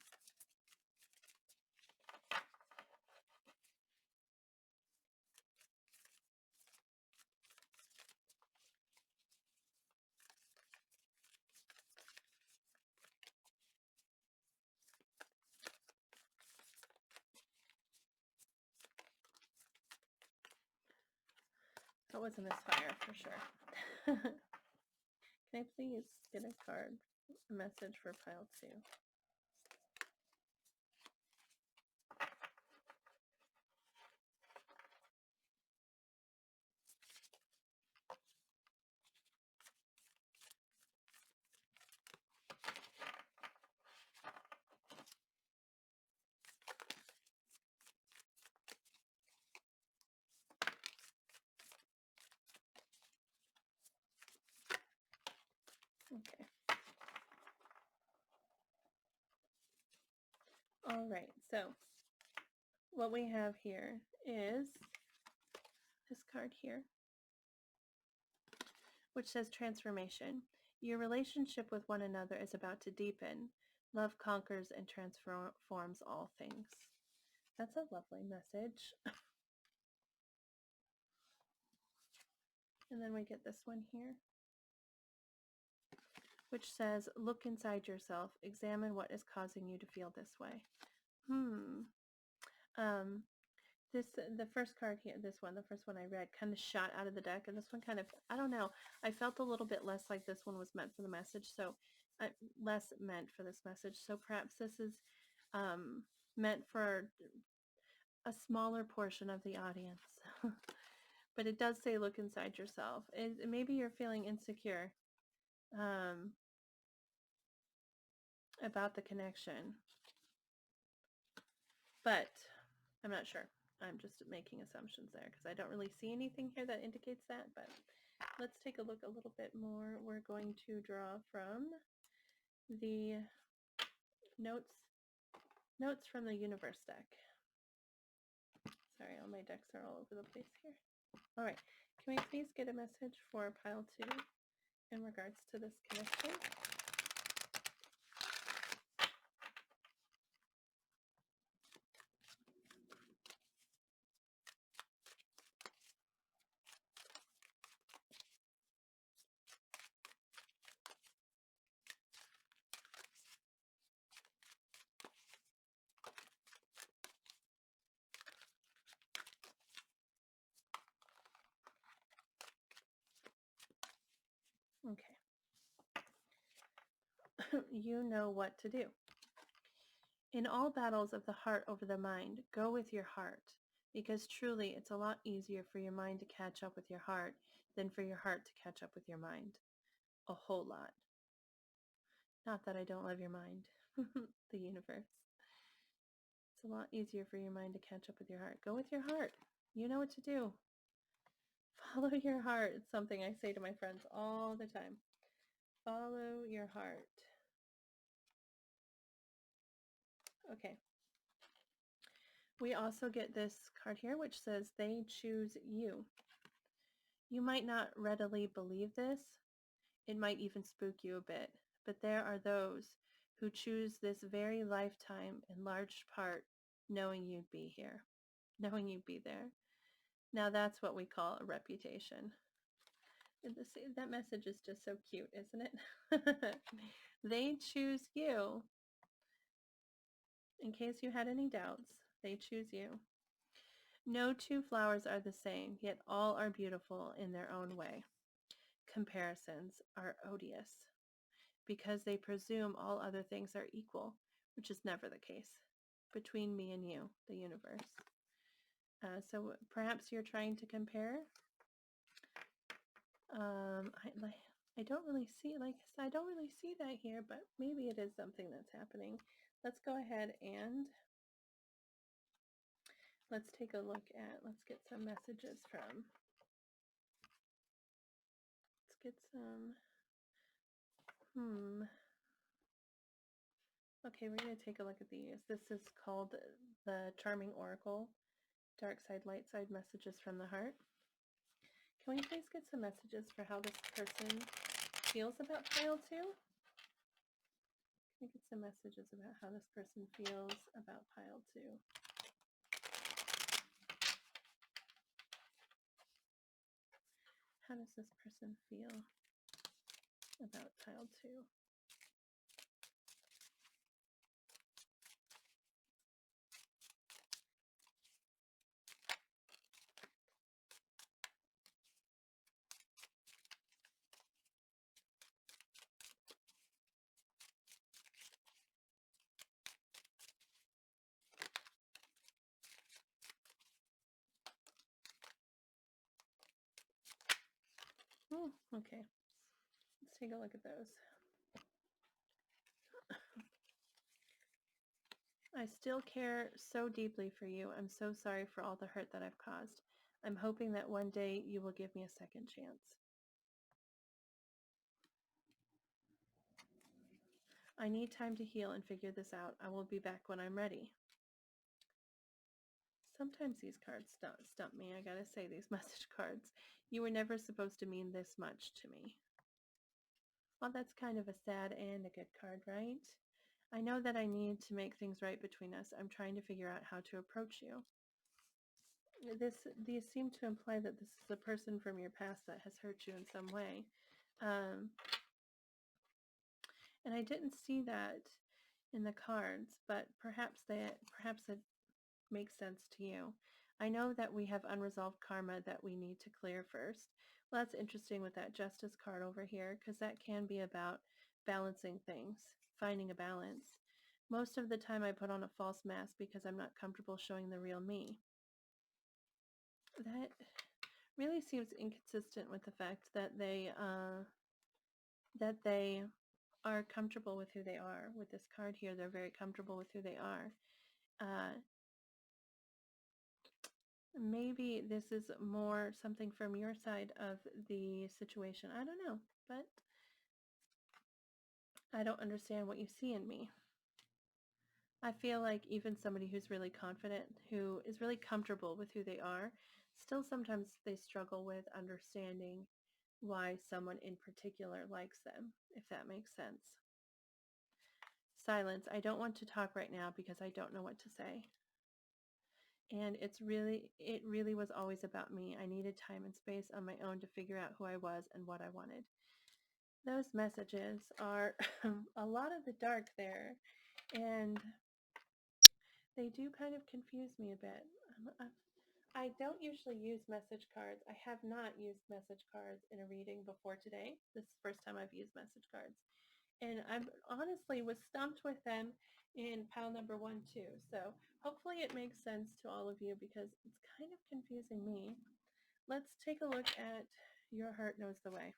That was a misfire for sure. Can I please get a card, a message for pile 2? Okay. All right, so what we have here is this card here, which says transformation. Your relationship with one another is about to deepen. Love conquers and transforms all things. That's a lovely message. And then we get this one here, which says, look inside yourself. Examine what is causing you to feel this way. The first card here, the first one I read, kind of shot out of the deck, and this one kind of, I don't know, I felt a little bit less like this one was meant for the message, so less meant for this message. So perhaps this is meant for a smaller portion of the audience. But it does say look inside yourself. Maybe you're feeling insecure about the connection, but I'm not sure. I'm just making assumptions there because I don't really see anything here that indicates that, but let's take a look a little bit more. We're going to draw from the notes from the universe deck. Sorry, all my decks are all over the place here. All right, can we please get a message for pile 2 in regards to this connection? Okay. You know what to do. In all battles of the heart over the mind, go with your heart, because truly it's a lot easier for your mind to catch up with your heart than for your heart to catch up with your mind. A whole lot. Not that I don't love your mind, the universe. It's a lot easier for your mind to catch up with your heart. Go with your heart. You know what to do. Follow your heart. It's something I say to my friends all the time. Follow your heart. Okay. We also get this card here, which says they choose you. You might not readily believe this. It might even spook you a bit, but there are those who choose this very lifetime in large part knowing you'd be here, knowing you'd be there. Now that's what we call a reputation. That message is just so cute, isn't it? They choose you. In case you had any doubts, they choose you. No two flowers are the same, yet all are beautiful in their own way. Comparisons are odious because they presume all other things are equal, which is never the case between me and you, the universe. So perhaps you're trying to compare. I don't really see, like I said, I don't really see that here, but maybe it is something that's happening. Let's go ahead and let's take a look at, let's get some messages from, let's get some, Okay, we're going to take a look at these. This is called the Charming Oracle, Dark Side, Light Side Messages from the Heart. Can we please get some messages for how this person feels about pile 2? Can we get some messages about how this person feels about pile 2? How does this person feel about pile 2? Okay. Let's take a look at those. I still care so deeply for you. I'm so sorry for all the hurt that I've caused. I'm hoping that one day you will give me a second chance. I need time to heal and figure this out. I will be back when I'm ready. Sometimes these cards stump me. I gotta say, these message cards. You were never supposed to mean this much to me. Well, that's kind of a sad and a good card, right? I know that I need to make things right between us. I'm trying to figure out how to approach you. These seem to imply that this is a person from your past that has hurt you in some way. And I didn't see that in the cards, but perhaps it makes sense to you. I know that we have unresolved karma that we need to clear first. Well, that's interesting with that justice card over here, because that can be about balancing things, finding a balance. Most of the time I put on a false mask because I'm not comfortable showing the real me. That really seems inconsistent with the fact that they are comfortable with who they are. With this card here, they're very comfortable with who they are. Maybe this is more something from your side of the situation. I don't know, but I don't understand what you see in me. I feel like even somebody who's really confident, who is really comfortable with who they are, still sometimes they struggle with understanding why someone in particular likes them, if that makes sense. Silence. I don't want to talk right now because I don't know what to say. And it really was always about me. I needed time and space on my own to figure out who I was and what I wanted. Those messages are a lot of the dark there, and they do kind of confuse me a bit. I don't usually use message cards. I have not used message cards in a reading before today. This is the first time I've used message cards. And I honestly was stumped with them in pile number 1 too. So hopefully it makes sense to all of you because it's kind of confusing me. Let's take a look at Your Heart Knows the Way.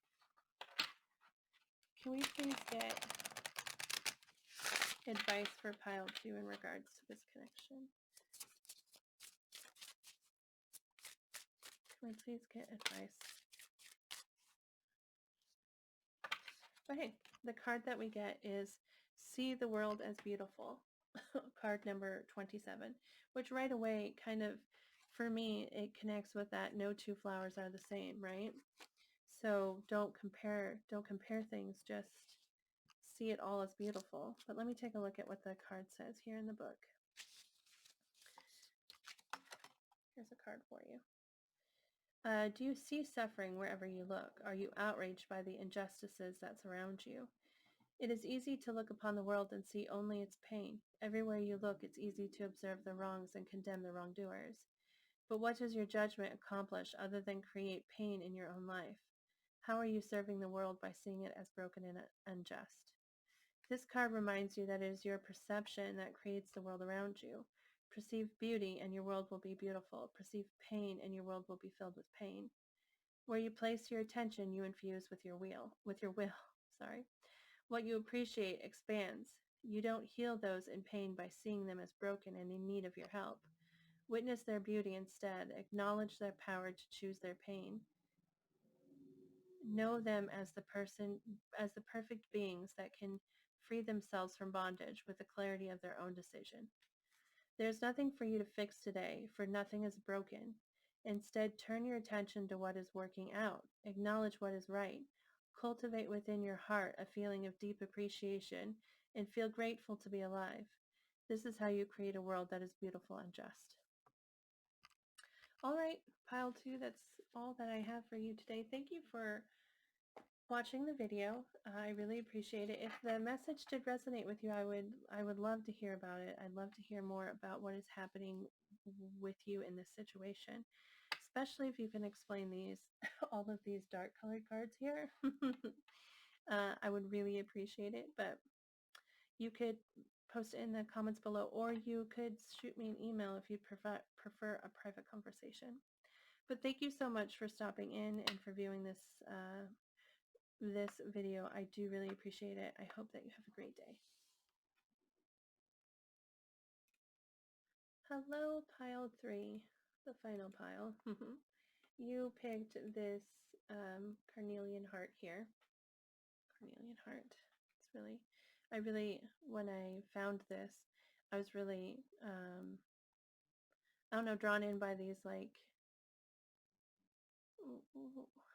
Can we please get advice for pile 2 in regards to this connection? Can we please get advice? Okay, the card that we get is See the World as Beautiful. card number 27, which right away kind of, for me, it connects with that no two flowers are the same, right? So don't compare things, just see it all as beautiful. But let me take a look at what the card says here in the book. Here's a card for you. Do you see suffering wherever you look? Are you outraged by the injustices that surround you? It is easy to look upon the world and see only its pain. Everywhere you look, it's easy to observe the wrongs and condemn the wrongdoers. But what does your judgment accomplish other than create pain in your own life? How are you serving the world by seeing it as broken and unjust? This card reminds you that it is your perception that creates the world around you. Perceive beauty and your world will be beautiful. Perceive pain and your world will be filled with pain. Where you place your attention, you infuse with your will. Sorry. What you appreciate expands. You don't heal those in pain by seeing them as broken and in need of your help. Witness their beauty instead. Acknowledge their power to choose their pain. Know them as the perfect beings that can free themselves from bondage with the clarity of their own decision. There's nothing for you to fix today, for nothing is broken. Instead, turn your attention to what is working out. Acknowledge what is right. Cultivate within your heart a feeling of deep appreciation and feel grateful to be alive. This is how you create a world that is beautiful and just. All right, pile 2, that's all that I have for you today. Thank you for watching the video. I really appreciate it. If the message did resonate with you, I would love to hear about it. I'd love to hear more about what is happening with you in this situation, especially if you can explain these all of these dark colored cards here. I would really appreciate it. But you could post it in the comments below, or you could shoot me an email if you'd prefer a private conversation. But thank you so much for stopping in and for viewing this video. I do really appreciate it. I hope that you have a great day. Hello, pile 3, the final pile. You picked this carnelian heart here. Carnelian heart. When I found this, I was really, I don't know, drawn in by these, like,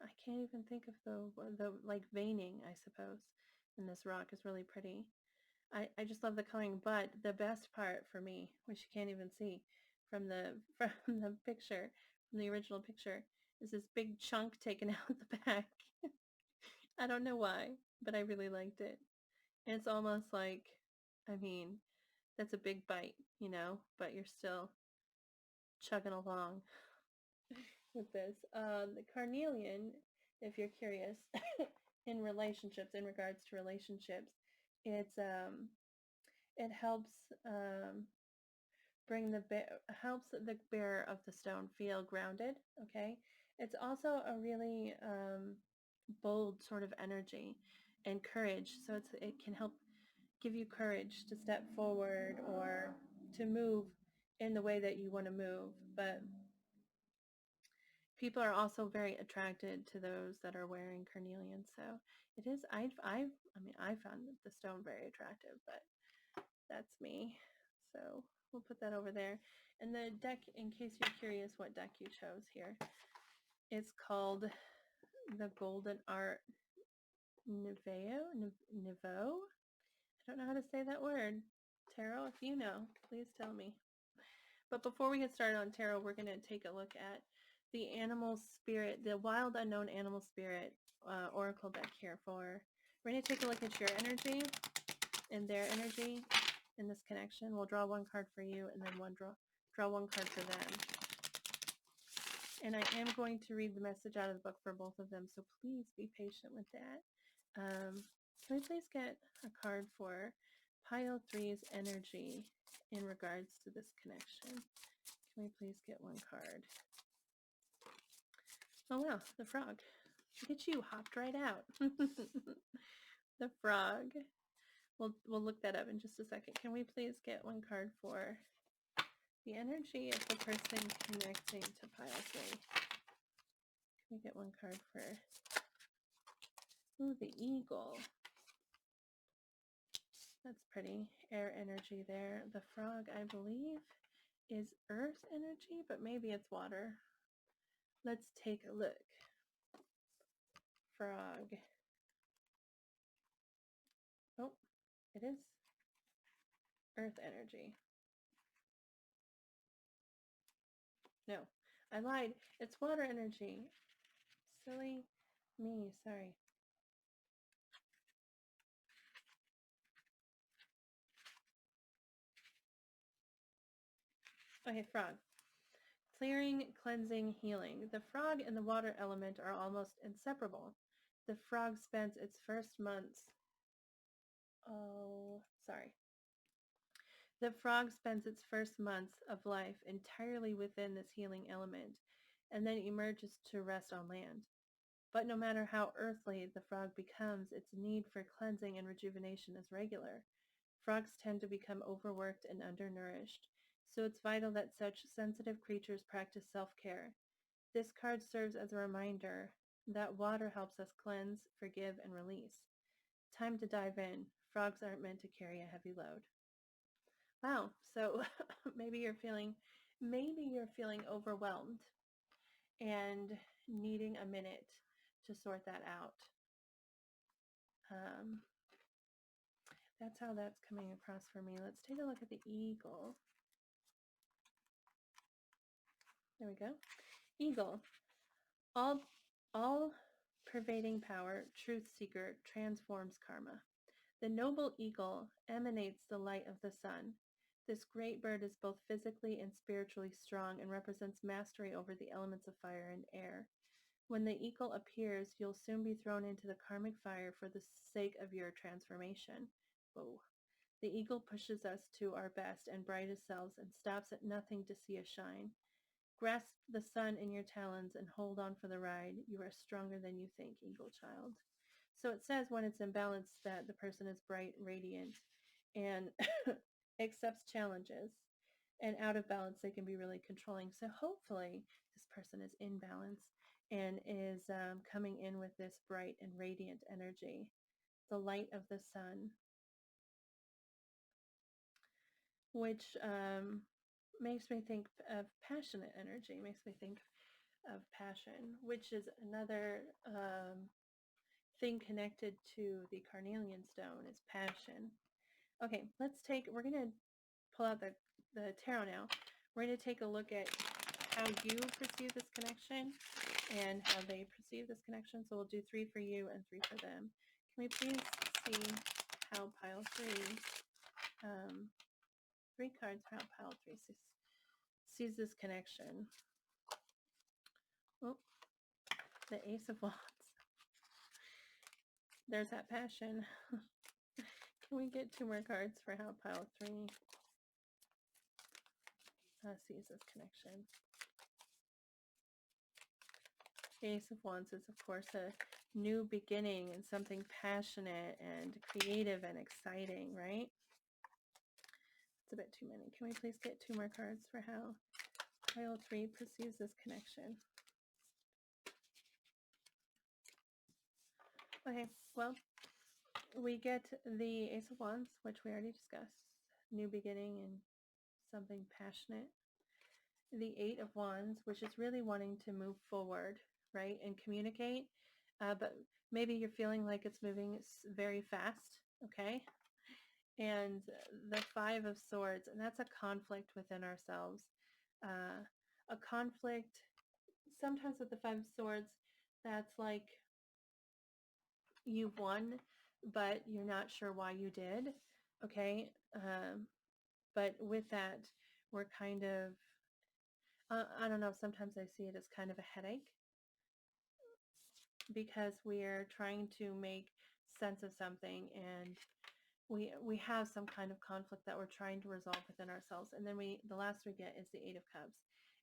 I can't even think of the like veining, I suppose, in this rock is really pretty. I just love the coloring, but the best part for me, which you can't even see from the picture, from the original picture, is this big chunk taken out the back. I don't know why, but I really liked it. And it's almost like, I mean, that's a big bite, but you're still chugging along with this. The carnelian, if you're curious, in relationships, in regards to relationships, it helps helps the bearer of the stone feel grounded. Okay, it's also a really bold sort of energy and courage. So it can help give you courage to step forward or to move in the way that you want to move. But people are also very attracted to those that are wearing carnelian. So it is, I found the stone very attractive, but that's me. So we'll put that over there. And the deck, in case you're curious what deck you chose here, it's called the Golden Art Nouveau. I don't know how to say that word. Tarot, if you know, please tell me. But before we get started on tarot, we're going to take a look at the animal spirit, the wild unknown animal spirit oracle deck here. We're going to take a look at your energy and their energy in this connection. We'll draw one card for you and then draw one card for them. And I am going to read the message out of the book for both of them, so please be patient with that. Can we please get a card for pile 3's energy in regards to this connection? Can we please get one card? Oh wow, the frog. Look at you, hopped right out. The frog. We'll look that up in just a second. Can we please get one card for the energy of the person connecting to pile 3? Can we get one card for the eagle? That's pretty. Air energy there. The frog, I believe, is earth energy, but maybe it's water. Let's take a look. Frog. Oh, it is earth energy. No, I lied. It's water energy. Silly me, sorry. Okay, frog. Clearing, cleansing, healing. The frog and the water element are almost inseparable. The frog spends its first months. Oh, sorry. The frog spends its first months of life entirely within this healing element and then emerges to rest on land. But no matter how earthly the frog becomes, its need for cleansing and rejuvenation is regular. Frogs tend to become overworked and undernourished, so it's vital that such sensitive creatures practice self-care. This card serves as a reminder that water helps us cleanse, forgive, and release. Time to dive in. Frogs aren't meant to carry a heavy load. Wow, so maybe you're feeling overwhelmed and needing a minute to sort that out. Um, that's how that's coming across for me. Let's take a look at the eagle. There we go. Eagle. All pervading power, truth seeker, transforms karma. The noble eagle emanates the light of the sun. This great bird is both physically and spiritually strong and represents mastery over the elements of fire and air. When the eagle appears, you'll soon be thrown into the karmic fire for the sake of your transformation. Whoa. The eagle pushes us to our best and brightest selves and stops at nothing to see us shine. Grasp the sun in your talons and hold on for the ride. You are stronger than you think, eagle child. So it says when it's in balance that the person is bright, radiant, and accepts challenges. And out of balance, they can be really controlling. So hopefully this person is in balance and is coming in with this bright and radiant energy, the light of the sun, which makes me think of passionate energy, makes me think of passion, which is another thing connected to the carnelian stone is passion. Okay, we're going to pull out the tarot now. We're going to take a look at how you perceive this connection and how they perceive this connection. So we'll do 3 for you and 3 for them. Can we please see how pile 3, 3 cards, how pile 3 sees this connection? Oh, the Ace of Wands. There's that passion. Can we get 2 more cards for how pile 3 sees this connection? Ace of Wands is, of course, a new beginning and something passionate and creative and exciting, right? It's a bit too many. Can we please get 2 more cards for how pile 3 perceives this connection? Okay, well, we get the Ace of Wands, which we already discussed. New beginning and something passionate. The 8 of Wands, which is really wanting to move forward, right, and communicate, but maybe you're feeling like it's moving very fast, okay? And the 5 of Swords, and that's a conflict within ourselves. A conflict, sometimes with the 5 of Swords, that's like you've won, but you're not sure why you did, okay? But with that, we're kind of, I don't know, sometimes I see it as kind of a headache because we're trying to make sense of something and we have some kind of conflict that we're trying to resolve within ourselves. And then the last we get is the 8 of Cups.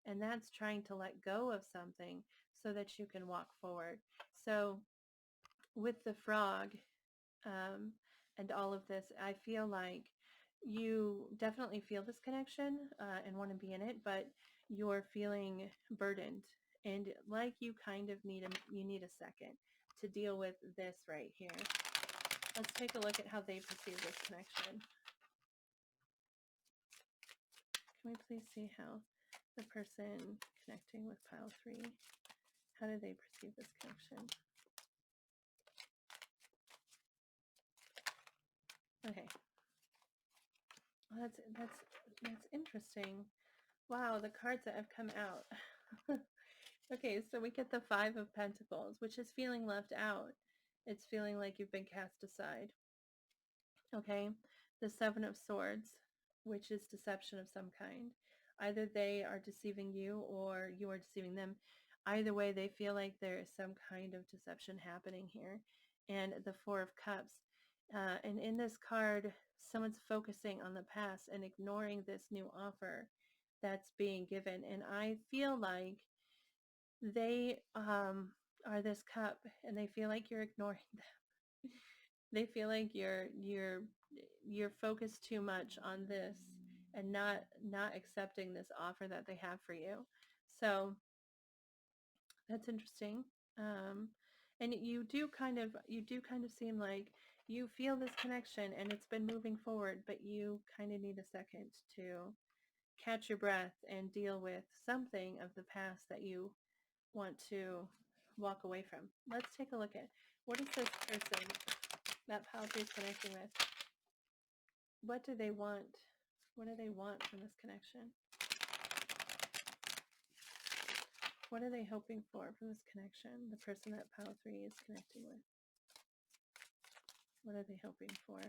And that's trying to let go of something so that you can walk forward. So with the frog and all of this, I feel like you definitely feel this connection and want to be in it, but you're feeling burdened and like you kind of need a second to deal with this right here. Let's take a look at how they perceive this connection. Can we please see how the person connecting with pile 3, how do they perceive this connection? Okay. Well, that's interesting. Wow, the cards that have come out. Okay, so we get the 5 of Pentacles, which is feeling left out. It's feeling like you've been cast aside. Okay, the 7 of Swords, which is deception of some kind. Either they are deceiving you or you are deceiving them. Either way, they feel like there is some kind of deception happening here. And the 4 of Cups. And in this card, someone's focusing on the past and ignoring this new offer that's being given. And I feel like they are this cup and they feel like you're ignoring them. They feel like you're focused too much on this and not accepting this offer that they have for you. So that's interesting. And you do kind of seem like you feel this connection and it's been moving forward, but you kind of need a second to catch your breath and deal with something of the past that you want to walk away from. Let's take a look at what is this person that pile 3 is connecting with. What do they want? What do they want from this connection? What are they hoping for from this connection? The person that pile 3 is connecting with. What are they hoping for?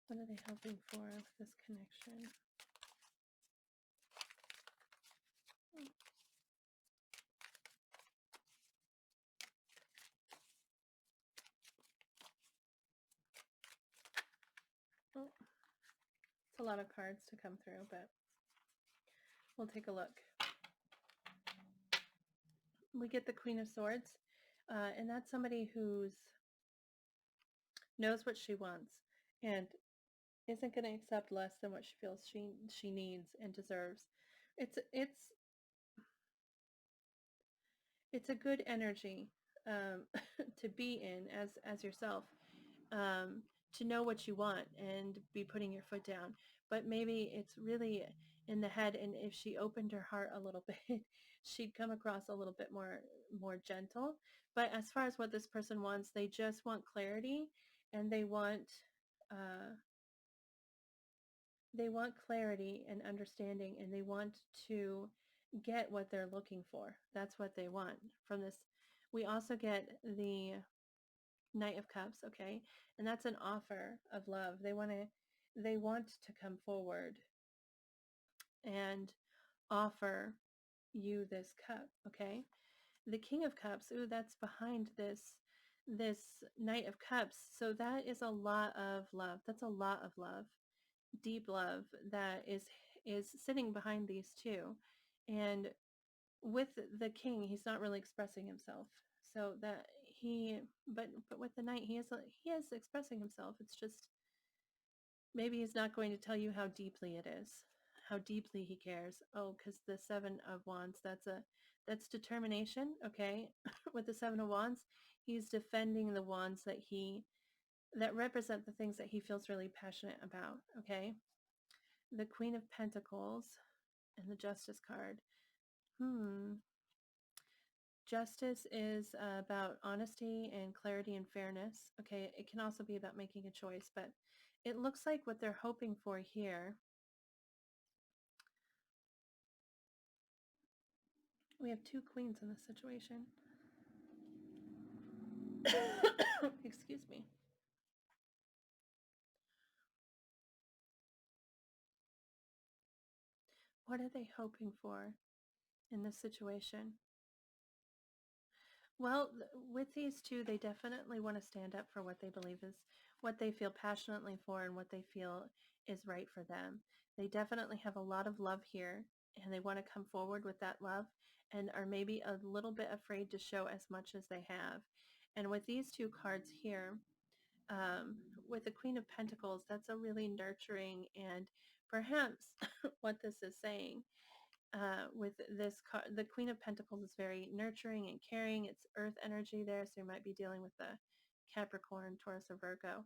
What are they hoping for with this connection? Oh, it's a lot of cards to come through, but we'll take a look. We get the Queen of Swords, and that's somebody who's knows what she wants and isn't going to accept less than what she feels she needs and deserves. It's a good energy to be in as yourself, um, to know what you want and be putting your foot down. But maybe it's really in the head, and if she opened her heart a little bit, she'd come across a little bit more gentle. But as far as what this person wants, they just want clarity, and uh, they want clarity and understanding, and they want to get what they're looking for. That's what they want from this. We also get the Knight of Cups, okay? And that's an offer of love. They want to come forward and offer you this cup, okay? The King of Cups, ooh, that's behind this Knight of Cups. So that is a lot of love. That's a lot of love. Deep love that is sitting behind these two. And with the king, he's not really expressing himself. So that but with the knight, he is expressing himself. It's just maybe he's not going to tell you how deeply it is, how deeply he cares. Oh, because the 7 of Wands, that's determination, okay? With the 7 of Wands, he's defending the wands that represent the things that he feels really passionate about, okay? The Queen of Pentacles and the Justice card. Justice is about honesty and clarity and fairness. Okay, it can also be about making a choice, but it looks like what they're hoping for here. We have 2 queens in this situation. Excuse me. What are they hoping for in this situation? Well, with these 2, they definitely want to stand up for what they believe is what they feel passionately for and what they feel is right for them. They definitely have a lot of love here, and they want to come forward with that love and are maybe a little bit afraid to show as much as they have. And with these 2 cards here, with the Queen of Pentacles, that's a really nurturing and perhaps what this is saying with this card, the Queen of Pentacles is very nurturing and caring. It's earth energy there, so you might be dealing with the Capricorn, Taurus, or Virgo.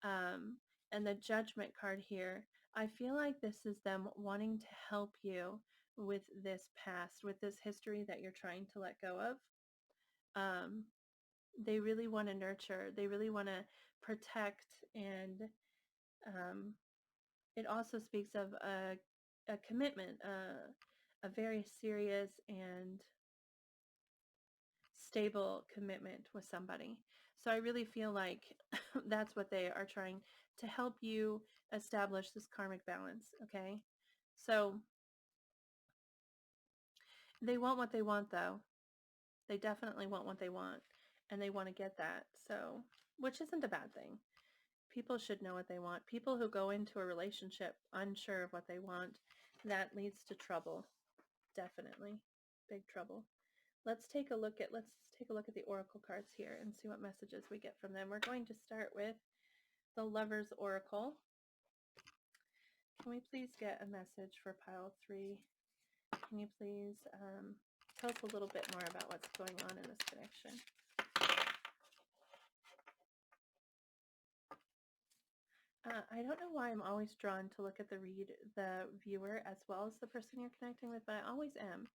And the Judgment card here, I feel like this is them wanting to help you with this past, with this history that you're trying to let go of. They really want to nurture. They really want to protect, and it also speaks of a commitment, a very serious and stable commitment with somebody. So I really feel like that's what they are trying to help you establish, this karmic balance, okay? So they want what they want, though. They definitely want what they want, and they want to get that. So, which isn't a bad thing. People should know what they want. People who go into a relationship unsure of what they want, that leads to trouble. Definitely. Big trouble. Let's take a look at the oracle cards here and see what messages we get from them. We're going to start with the Lover's Oracle. Can we please get a message for pile 3? Can you please tell us a little bit more about what's going on in this connection? I don't know why I'm always drawn to look at the viewer as well as the person you're connecting with, but I always am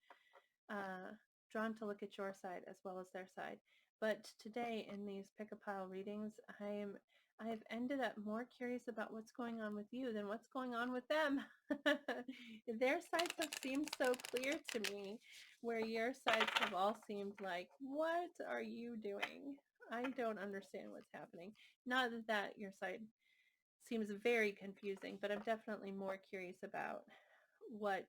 drawn to look at your side as well as their side. But today in these pick-a-pile readings, I've ended up more curious about what's going on with you than what's going on with them. Their sides have seemed so clear to me, where your sides have all seemed like, what are you doing? I don't understand what's happening. Not that your side seems very confusing, but I'm definitely more curious about what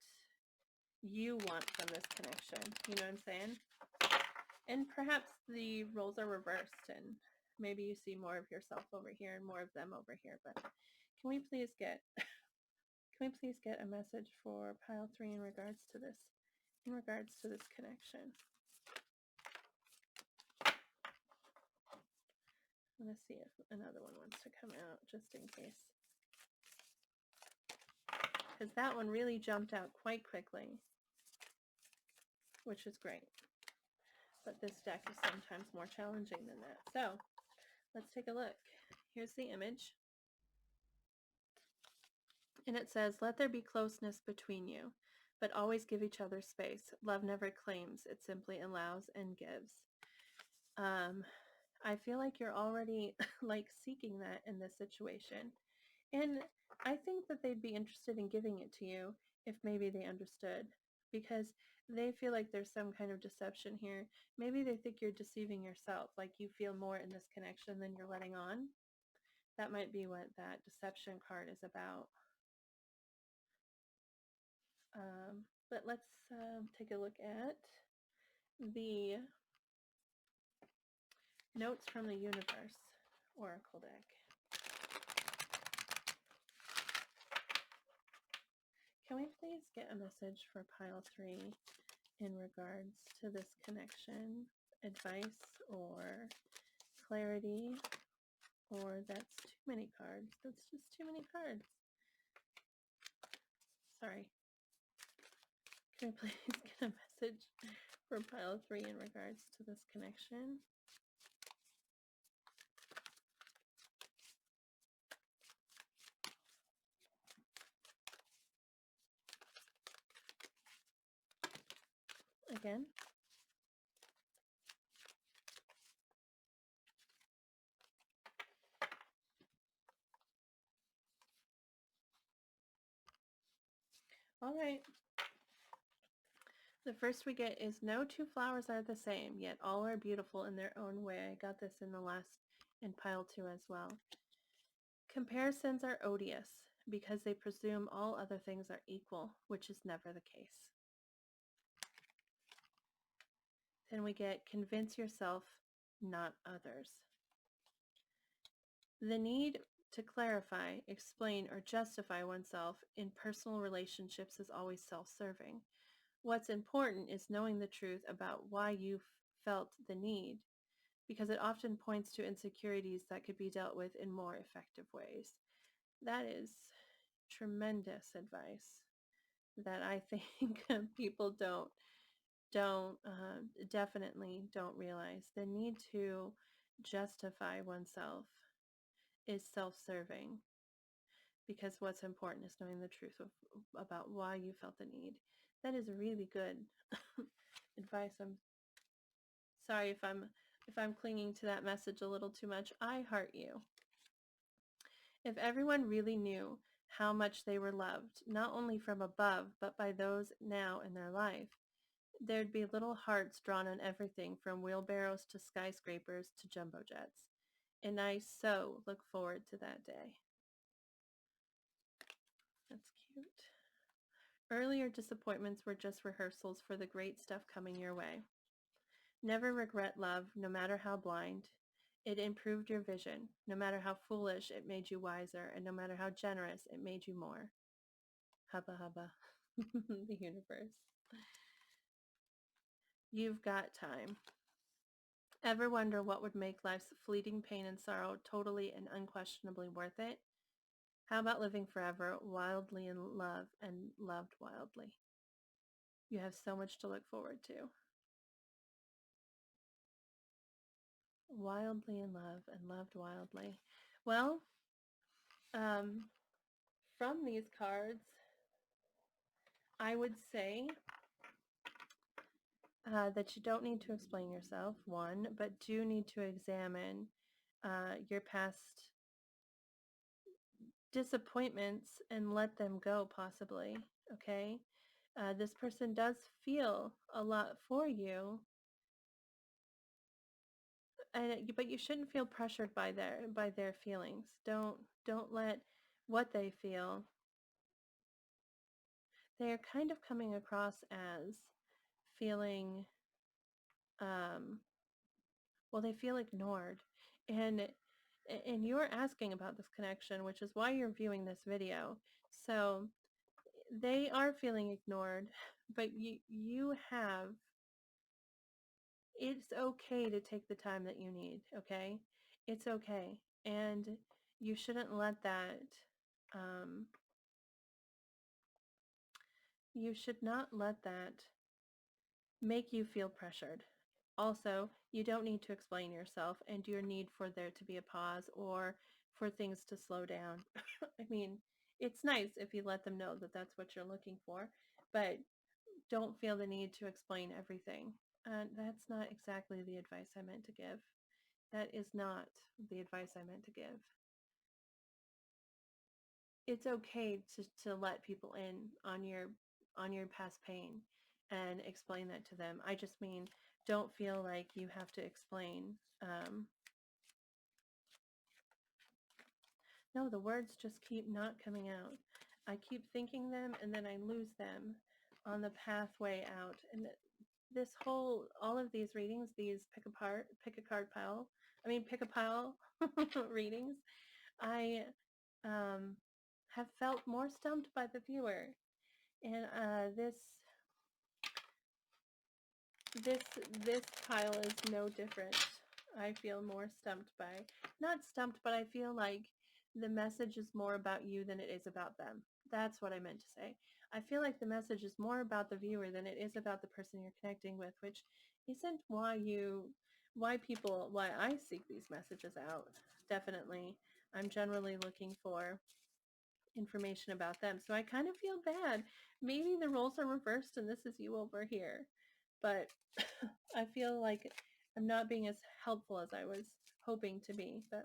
you want from this connection. You know what I'm saying? And perhaps the roles are reversed, and maybe you see more of yourself over here and more of them over here. But can we please get a message for pile 3 in regards to this connection? I'm going to see if another one wants to come out just in case, because that one really jumped out quite quickly, which is great. But this deck is sometimes more challenging than that. So let's take a look. Here's the image. And it says, let there be closeness between you, but always give each other space. Love never claims, it simply allows and gives. I feel like you're already like seeking that in this situation. And I think that they'd be interested in giving it to you if maybe they understood, because they feel like there's some kind of deception here. Maybe they think you're deceiving yourself, like you feel more in this connection than you're letting on. That might be what that deception card is about. But let's take a look at the Notes from the Universe Oracle deck. Can we please get a message for pile 3 in regards to this connection? Advice or clarity, or that's too many cards. That's just too many cards. Sorry. Can we please get a message for pile 3 in regards to this connection? Again. All right. The first we get is, no two flowers are the same, yet all are beautiful in their own way. I got this in pile 2 as well. Comparisons are odious because they presume all other things are equal, which is never the case. Then we get, convince yourself, not others. The need to clarify, explain, or justify oneself in personal relationships is always self-serving. What's important is knowing the truth about why you felt the need, because it often points to insecurities that could be dealt with in more effective ways. That is tremendous advice that I think people don't definitely don't realize. The need to justify oneself is self-serving, because what's important is knowing the truth about why you felt the need. That is really good advice. I'm sorry if I'm clinging to that message a little too much. I heart you. If everyone really knew how much they were loved, not only from above, but by those now in their life, there'd be little hearts drawn on everything from wheelbarrows to skyscrapers to jumbo jets. And I so look forward to that day. That's cute. Earlier disappointments were just rehearsals for the great stuff coming your way. Never regret love, no matter how blind. It improved your vision. No matter how foolish, it made you wiser. And no matter how generous, it made you more. Hubba hubba. The universe. You've got time. Ever wonder what would make life's fleeting pain and sorrow totally and unquestionably worth it? How about living forever, wildly in love and loved wildly? You have so much to look forward to. Wildly in love and loved wildly. Well, um, from these cards, I would say that you don't need to explain yourself, one, but do need to examine your past disappointments and let them go, possibly. Okay, this person does feel a lot for you, but you shouldn't feel pressured by their feelings. Don't let what they feel. They are kind of coming across as feeling, um, well, they feel ignored, and you're asking about this connection, which is why you're viewing this video. So they are feeling ignored, but you have, it's okay to take the time that you need, okay? It's okay. And you shouldn't let that, um, you should not let that make you feel pressured. Also, you don't need to explain yourself and your need for there to be a pause or for things to slow down. I mean, it's nice if you let them know that that's what you're looking for, but don't feel the need to explain everything. And that's not exactly the advice I meant to give. That is not the advice I meant to give. It's okay to let people in on your past pain and explain that to them. I just mean, don't feel like you have to explain. No, the words just keep not coming out. I keep thinking them and then I lose them on the pathway out. And this whole, all of these readings, these pick a card pile, I mean, pick a pile readings, I have felt more stumped by the viewer. And this this pile is no different. I feel more stumped by, not stumped, but I feel like the message is more about you than it is about them. That's what I meant to say. I feel like the message is more about the viewer than it is about the person you're connecting with, which isn't why I seek these messages out. Definitely. I'm generally looking for information about them. So I kind of feel bad. Maybe the roles are reversed and this is you over here. But I feel like I'm not being as helpful as I was hoping to be. But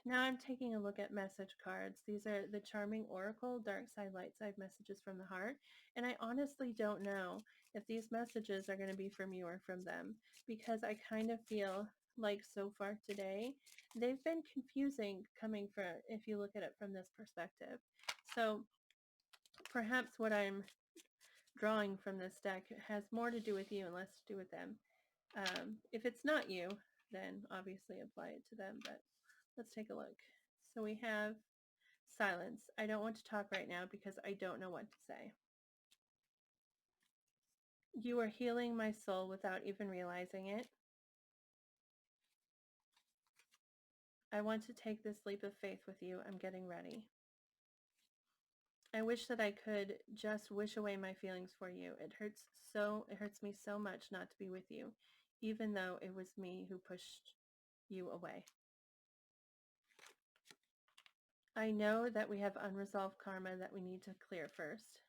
now I'm taking a look at message cards. These are the Charming Oracle, Dark Side, Light Side Messages from the Heart. And I honestly don't know if these messages are going to be from you or from them, because I kind of feel like so far today, they've been confusing coming from, if you look at it from this perspective. So perhaps what I'm drawing from this deck has more to do with you and less to do with them. If it's not you, then obviously apply it to them, but let's take a look. So we have silence. I don't want to talk right now because I don't know what to say. You are healing my soul without even realizing it. I want to take this leap of faith with you. I'm getting ready. I wish that I could just wish away my feelings for you. It hurts me so much not to be with you, even though it was me who pushed you away. I know that we have unresolved karma that we need to clear first.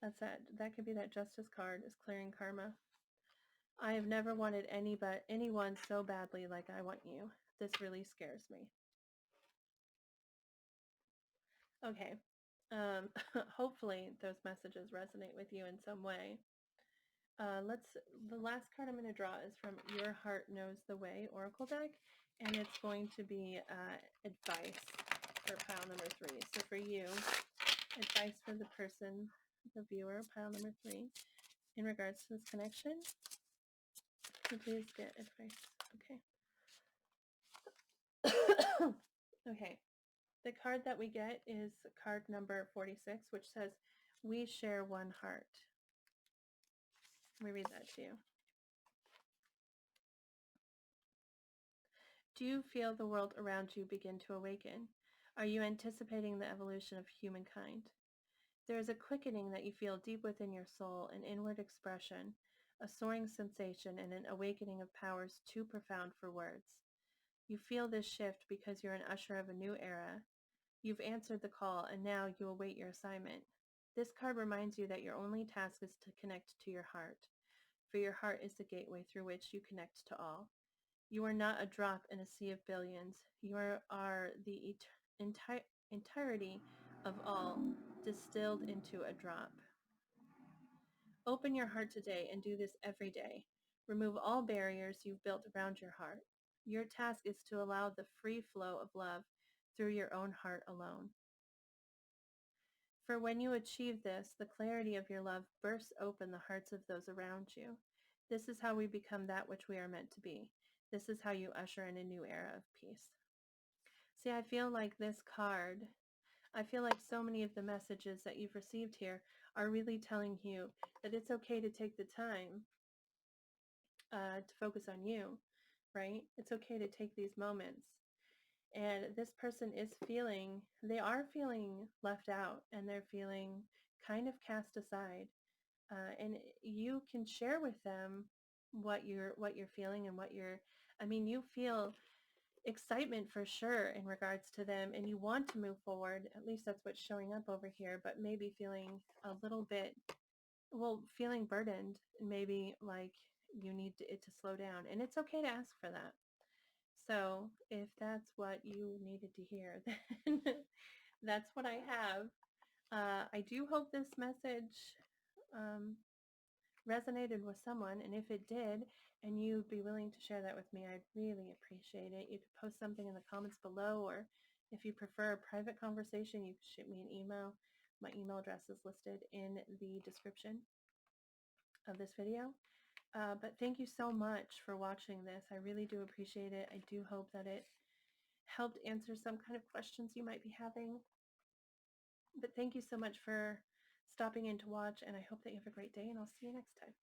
That's it. That could be that justice card, is clearing karma. I have never wanted anyone so badly like I want you. This really scares me. Okay. Hopefully those messages resonate with you in some way. The last card I'm going to draw is from Your Heart Knows the Way Oracle deck, and it's going to be advice for pile number 3. So for you, advice for the person, the viewer, pile number 3, in regards to this connection. So please get advice. Okay. Okay. The card that we get is card number 46, which says, "We share one heart." Let me read that to you. Do you feel the world around you begin to awaken? Are you anticipating the evolution of humankind? There is a quickening that you feel deep within your soul, an inward expression, a soaring sensation, and an awakening of powers too profound for words. You feel this shift because you're an usher of a new era. You've answered the call, and now you await your assignment. This card reminds you that your only task is to connect to your heart, for your heart is the gateway through which you connect to all. You are not a drop in a sea of billions. You are the entirety of all, distilled into a drop. Open your heart today and do this every day. Remove all barriers you've built around your heart. Your task is to allow the free flow of love through your own heart alone. For when you achieve this, the clarity of your love bursts open the hearts of those around you. This is how we become that which we are meant to be. This is how you usher in a new era of peace. See, I feel like this card, I feel like so many of the messages that you've received here are really telling you that it's okay to take the time to focus on you, right? It's okay to take these moments. And this person is feeling, they are feeling left out, and they're feeling kind of cast aside. And you can share with them what you're feeling and you feel excitement for sure in regards to them, and you want to move forward. At least that's what's showing up over here, but maybe feeling a little bit, well, feeling burdened, maybe like you need it to slow down, and it's okay to ask for that. So if that's what you needed to hear, then that's what I have. I do hope this message um, resonated with someone, and if it did, and you'd be willing to share that with me, I'd really appreciate it. You could post something in the comments below, or if you prefer a private conversation, you could shoot me an email. My email address is listed in the description of this video. But thank you so much for watching this. I really do appreciate it. I do hope that it helped answer some kind of questions you might be having. But thank you so much for stopping in to watch, and I hope that you have a great day, and I'll see you next time.